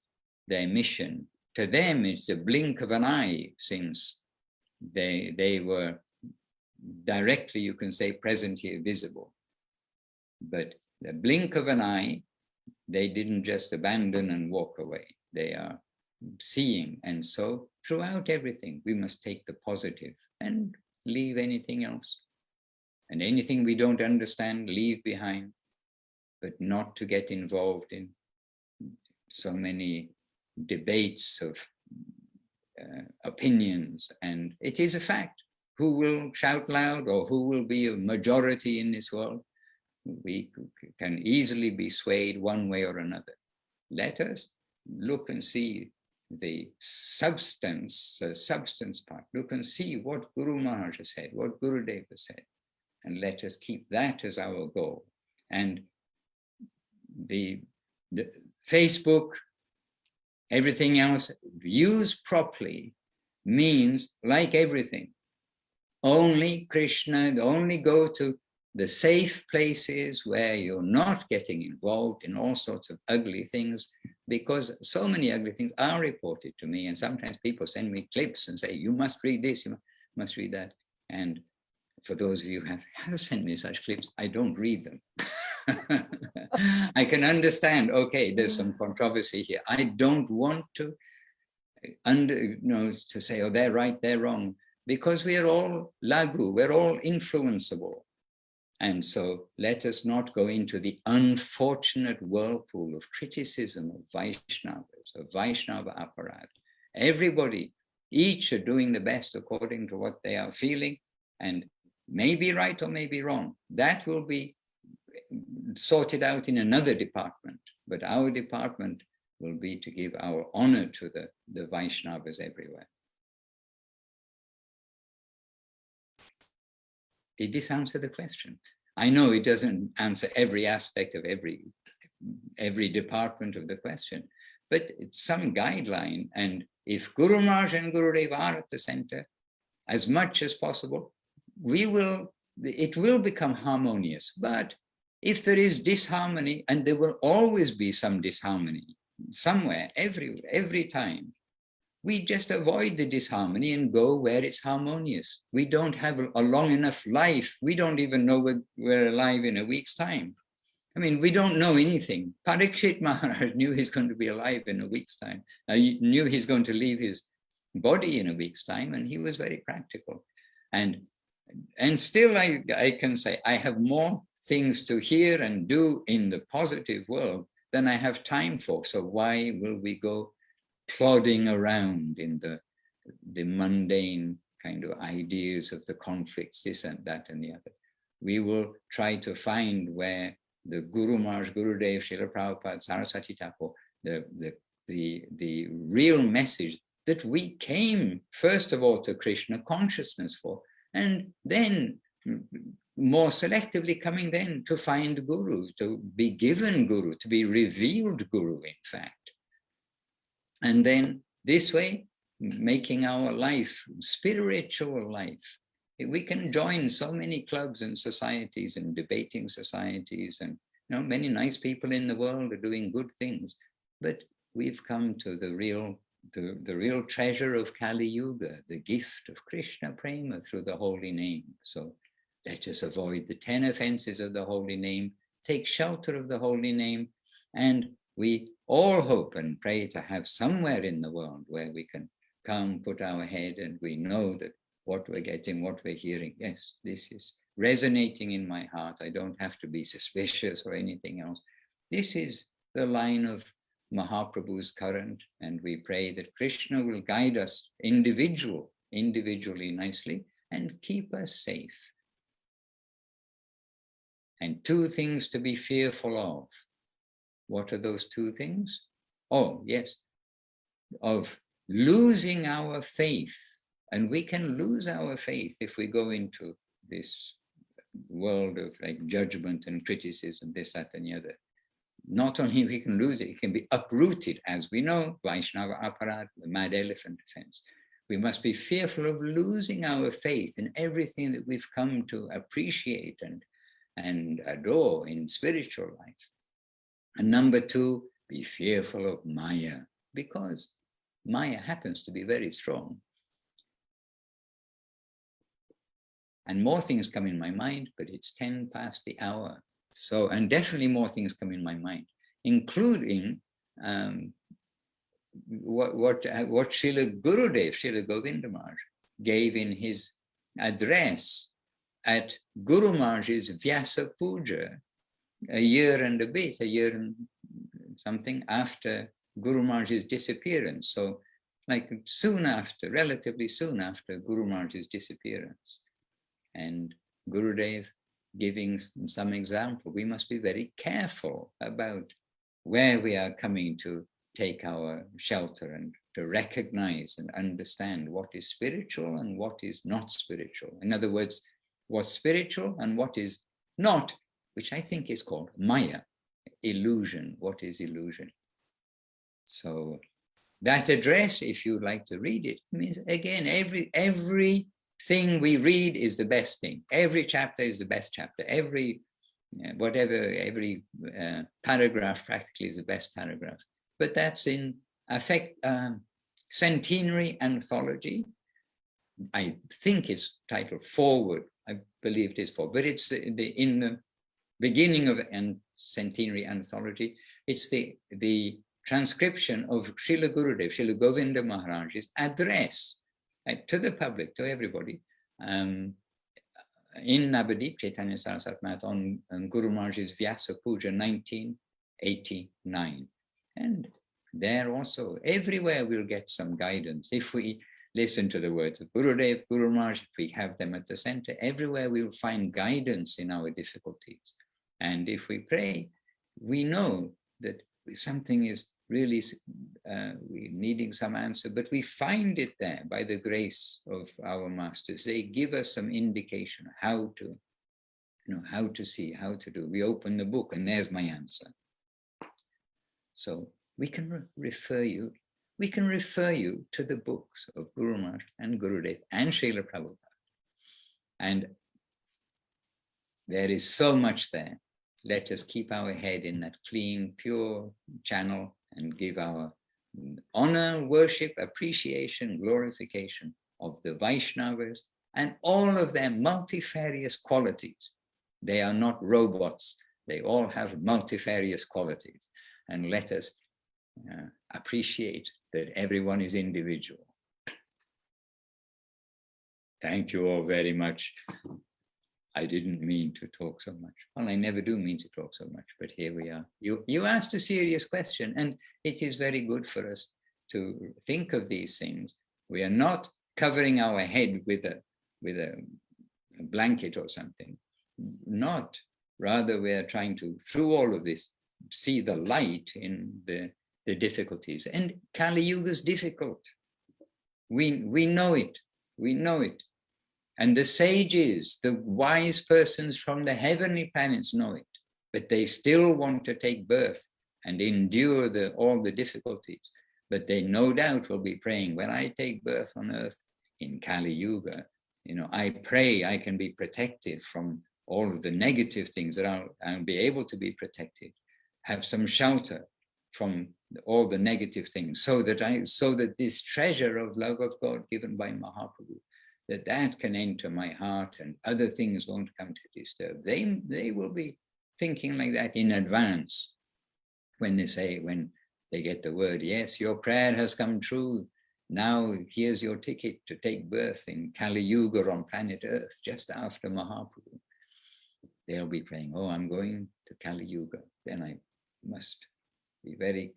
their mission. To them, it's a blink of an eye, since they were directly, you can say, present here, visible. But the blink of an eye, they didn't just abandon and walk away. They are seeing. And so throughout everything, we must take the positive and leave anything else. And anything we don't understand, leave behind, but not to get involved in so many debates of opinions. And it is a fact. Who will shout loud or who will be a majority in this world? We can easily be swayed one way or another. Let us look and see the substance part. Look and see what Guru Maharaj has said, what Gurudev has said, and let us keep that as our goal. And the Facebook, everything else, used properly, means, like everything, only Krishna, only go to the safe places where you're not getting involved in all sorts of ugly things, because so many ugly things are reported to me. And sometimes people send me clips and say, you must read this, you must read that. And for those of you who have sent me such clips, I don't read them. I can understand, okay, there's some controversy here. I don't want to to say, oh, they're right, they're wrong, because we are all lagu, we're all influenceable. And so let us not go into the unfortunate whirlpool of criticism of Vaishnavas, of Vaishnava Aparad. Everybody, each are doing the best according to what they are feeling, and may be right or may be wrong. That will be sorted out in another department, but our department will be to give our honor to the Vaishnavas everywhere. Did this answer the question? I know it doesn't answer every aspect of every department of the question, but it's some guideline. And if Guru Maharaj and Gurudev are at the center, as much as possible, it will become harmonious. But If there is disharmony, and there will always be some disharmony somewhere, every time, we just avoid the disharmony and go where it's harmonious. We don't have a long enough life. We don't even know we're alive in a week's time. I mean, we don't know anything. Parikshit Maharaj knew he's going to be alive in a week's time. He knew he's going to leave his body in a week's time, and he was very practical. And still I can say, I have more things to hear and do in the positive world than I have time for. So why will we go plodding around in the mundane kind of ideas of the conflicts, this and that and the other? We will try to find where the Guru Maharaj, Gurudev, Srila Prabhupada, Saraswati Thakur, the real message that we came first of all to Krishna consciousness for, and then more selectively coming then to find Guru, to be given Guru, to be revealed Guru, in fact. And then this way, making our life, spiritual life. We can join so many clubs and societies and debating societies, and many nice people in the world are doing good things, but we've come to the real treasure of Kali Yuga, the gift of Krishna Prema through the holy name. So let us avoid the 10 offenses of the holy name, take shelter of the holy name, and we all hope and pray to have somewhere in the world where we can come, put our head, and we know that what we're getting, what we're hearing, yes, this is resonating in my heart. I don't have to be suspicious or anything else. This is the line of Mahaprabhu's current, and we pray that Krishna will guide us individually nicely and keep us safe. And 2 things to be fearful of. What are those 2 things? Oh, yes, of losing our faith. And we can lose our faith if we go into this world of like judgment and criticism, this, that, and the other. Not only we can lose it can be uprooted, as we know, Vaishnava Aparad, the mad elephant offense. We must be fearful of losing our faith in everything that we've come to appreciate and adore in spiritual life. And number 2, be fearful of Maya, because Maya happens to be very strong. And more things come in my mind, but it's 10 past the hour. So, and definitely more things come in my mind, including what Srila Gurudev, Srila Govinda Maharaj, gave in his address at Guru Maharaj's Vyasa Puja, a year and something after Guru Maharaj's disappearance. So like soon after, relatively soon after Guru Maharaj's disappearance. And Gurudev giving some example, we must be very careful about where we are coming to take our shelter and to recognize and understand what is spiritual and what is not spiritual. In other words, what's spiritual and what is not, which I think is called Maya, illusion. What is illusion? So that address, if you'd like to read it, means again, everything we read is the best thing. Every chapter is the best chapter. Every paragraph practically is the best paragraph. But that's in Centenary Anthology. I think it's titled Forward. I believe it is Forward, but it's in the beginning of Centenary Anthology. It's the transcription of Srila Gurudev, Srila Govinda Maharaj's address to the public, to everybody, in Navadip, Chaitanya Saraswati Math, on Guru Maharaj's Vyasa Puja 1989. And there also, everywhere we'll get some guidance. If we listen to the words of Gurudev, Guru Maharaj, if we have them at the center, everywhere we'll find guidance in our difficulties. And if we pray, we know that something is really we're needing some answer, but we find it there by the grace of our masters. They give us some indication how to, how to see, how to do. We open the book and there's my answer. So we can refer you to the books of Guru Maharaj and Gurudev and Srila Prabhupada. And there is so much there let us keep our head in that clean, pure channel and give our honor, worship, appreciation, glorification of the Vaishnavas and all of their multifarious qualities. They are not robots. They all have multifarious qualities. And let us appreciate that everyone is individual. Thank you all very much. I didn't mean to talk so much. Well, I never do mean to talk so much, but here we are. You asked a serious question, and it is very good for us to think of these things. We are not covering our head with a blanket or something. Not. Rather, we are trying to, through all of this, see the light in the difficulties. And Kali Yuga is difficult. We know it. We know it. And the sages, the wise persons from the heavenly planets know it, but they still want to take birth and endure all the difficulties. But they no doubt will be praying, when I take birth on earth in Kali Yuga, I pray I can be protected from all of the negative things, that I'll be able to be protected, have some shelter from all the negative things, so that this treasure of love of God given by Mahaprabhu, that can enter my heart and other things won't come to disturb. They will be thinking like that in advance when they get the word, yes, your prayer has come true. Now here's your ticket to take birth in Kali Yuga on planet Earth, just after Mahaprabhu. They'll be praying, oh, I'm going to Kali Yuga. Then I must be very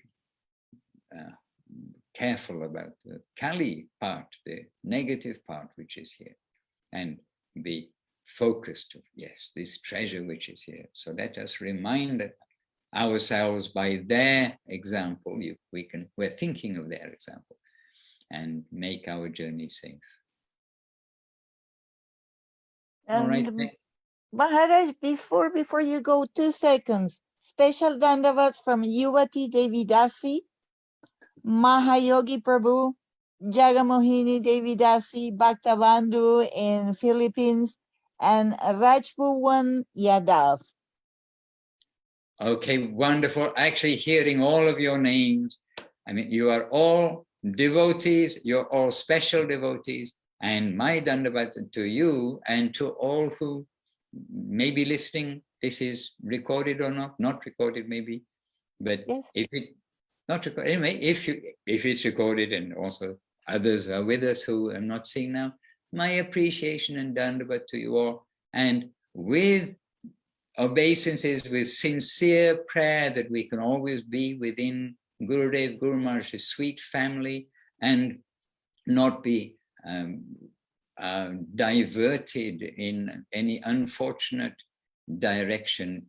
careful about the Kali part, the negative part which is here, and be focused, yes, this treasure which is here. So let us remind ourselves by their example, we're thinking of their example, and make our journey safe. All right. Maharaj, before you go, 2 seconds. Special dandavats from Yuvati Devidasi, Mahayogi Prabhu, Jagamohini Devidasi, Bhaktabandhu in Philippines, and Rajbhuwan Yadav. Okay, wonderful. Actually, hearing all of your names, I mean, you are all devotees, you're all special devotees, and my dandavat to you and to all who may be listening. This is recorded or not recorded maybe, but yes. If it not recorded, anyway, if it's recorded and also others are with us who are not seeing now, my appreciation and dandavat to you all, and with obeisances, with sincere prayer that we can always be within Gurudev, Guru Maharaj's sweet family and not be diverted in any unfortunate direction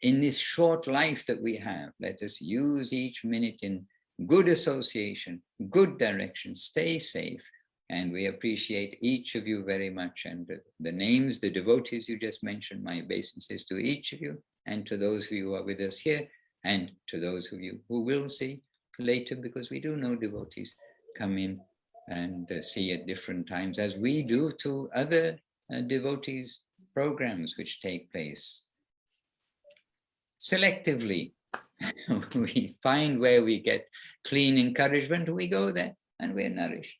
in this short life that we have. Let us use each minute in good association, good direction, stay safe. And we appreciate each of you very much. And the names, the devotees you just mentioned, my obeisances to each of you, and to those of you who are with us here, and to those of you who will see later, because we do know devotees come in and see at different times, as we do to other devotees programs which take place. Selectively, we find where we get clean encouragement, we go there and we're nourished.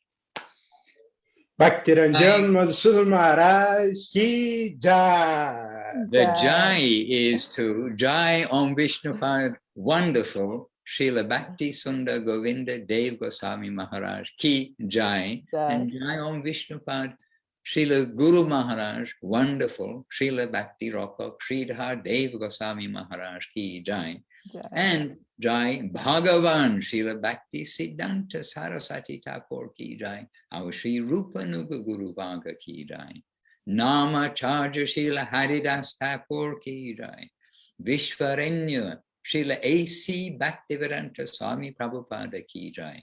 Bhaktiranjan Madhusudan Maharaj ki jai. The jai is to Jai Om Vishnupad, wonderful Srila Bhakti Sundar Govinda Dev Goswami Maharaj ki jai, and Jai Om Vishnupad Srila Guru Maharaj, wonderful Srila Bhakti Rokok Sridhar Dev Goswami Maharaj ki jai, and Jai Bhagavan Srila Bhakti Siddhanta Saraswati Thakur ki jai, our Sri Rupa Nuga Guru Bhaga ki jai, Nama Charja Srila Haridas Thakur ki jai, Vishwarenya Srila A.C. Bhaktivedanta Swami Prabhupada ki jai,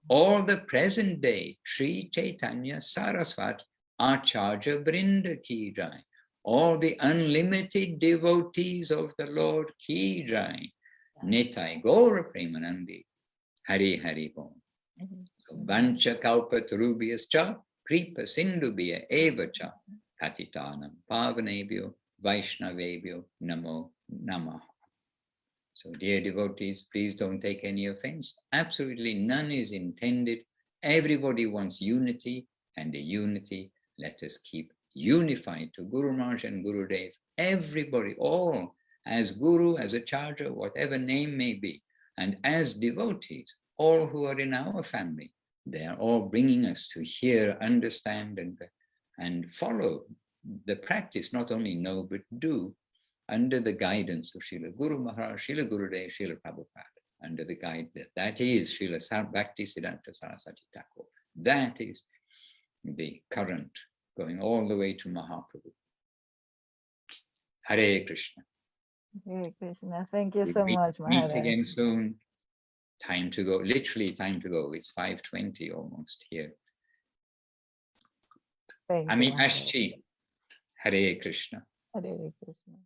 all the present day Sri Chaitanya Saraswati Acharya Brinda ki jai, all the unlimited devotees of the Lord ki jai, Nitai Gaura Premanandi, Hari Hari Bom. So Vancha Kalpa Tarubhyascha, Kripa Sindubhya Evacha, Patitanam Pavanebhyo, Vaishnavebhyo, Namo Namaha. So dear devotees, please don't take any offense. Absolutely none is intended. Everybody wants unity, and the unity, let us keep unified to Guru Maharaj and Gurudev. Everybody, all, as Guru, as Acharya, whatever name may be, and as devotees, all who are in our family, they are all bringing us to hear, understand, and follow the practice, not only know, but do, under the guidance of Srila Guru Maharaj, Srila Gurudev, Srila Prabhupada, under the guide that is Srila Bhakti Siddhanta Saraswati Thakur. That is the current going all the way to Mahaprabhu. Hare Krishna. Hare Krishna. Thank you We so much, meet Maharaj. again soon. Time to go, literally time to go. It's 5:20 almost here. Thank you, Ami Maharaj. Ashchi. Hare Krishna. Hare Krishna.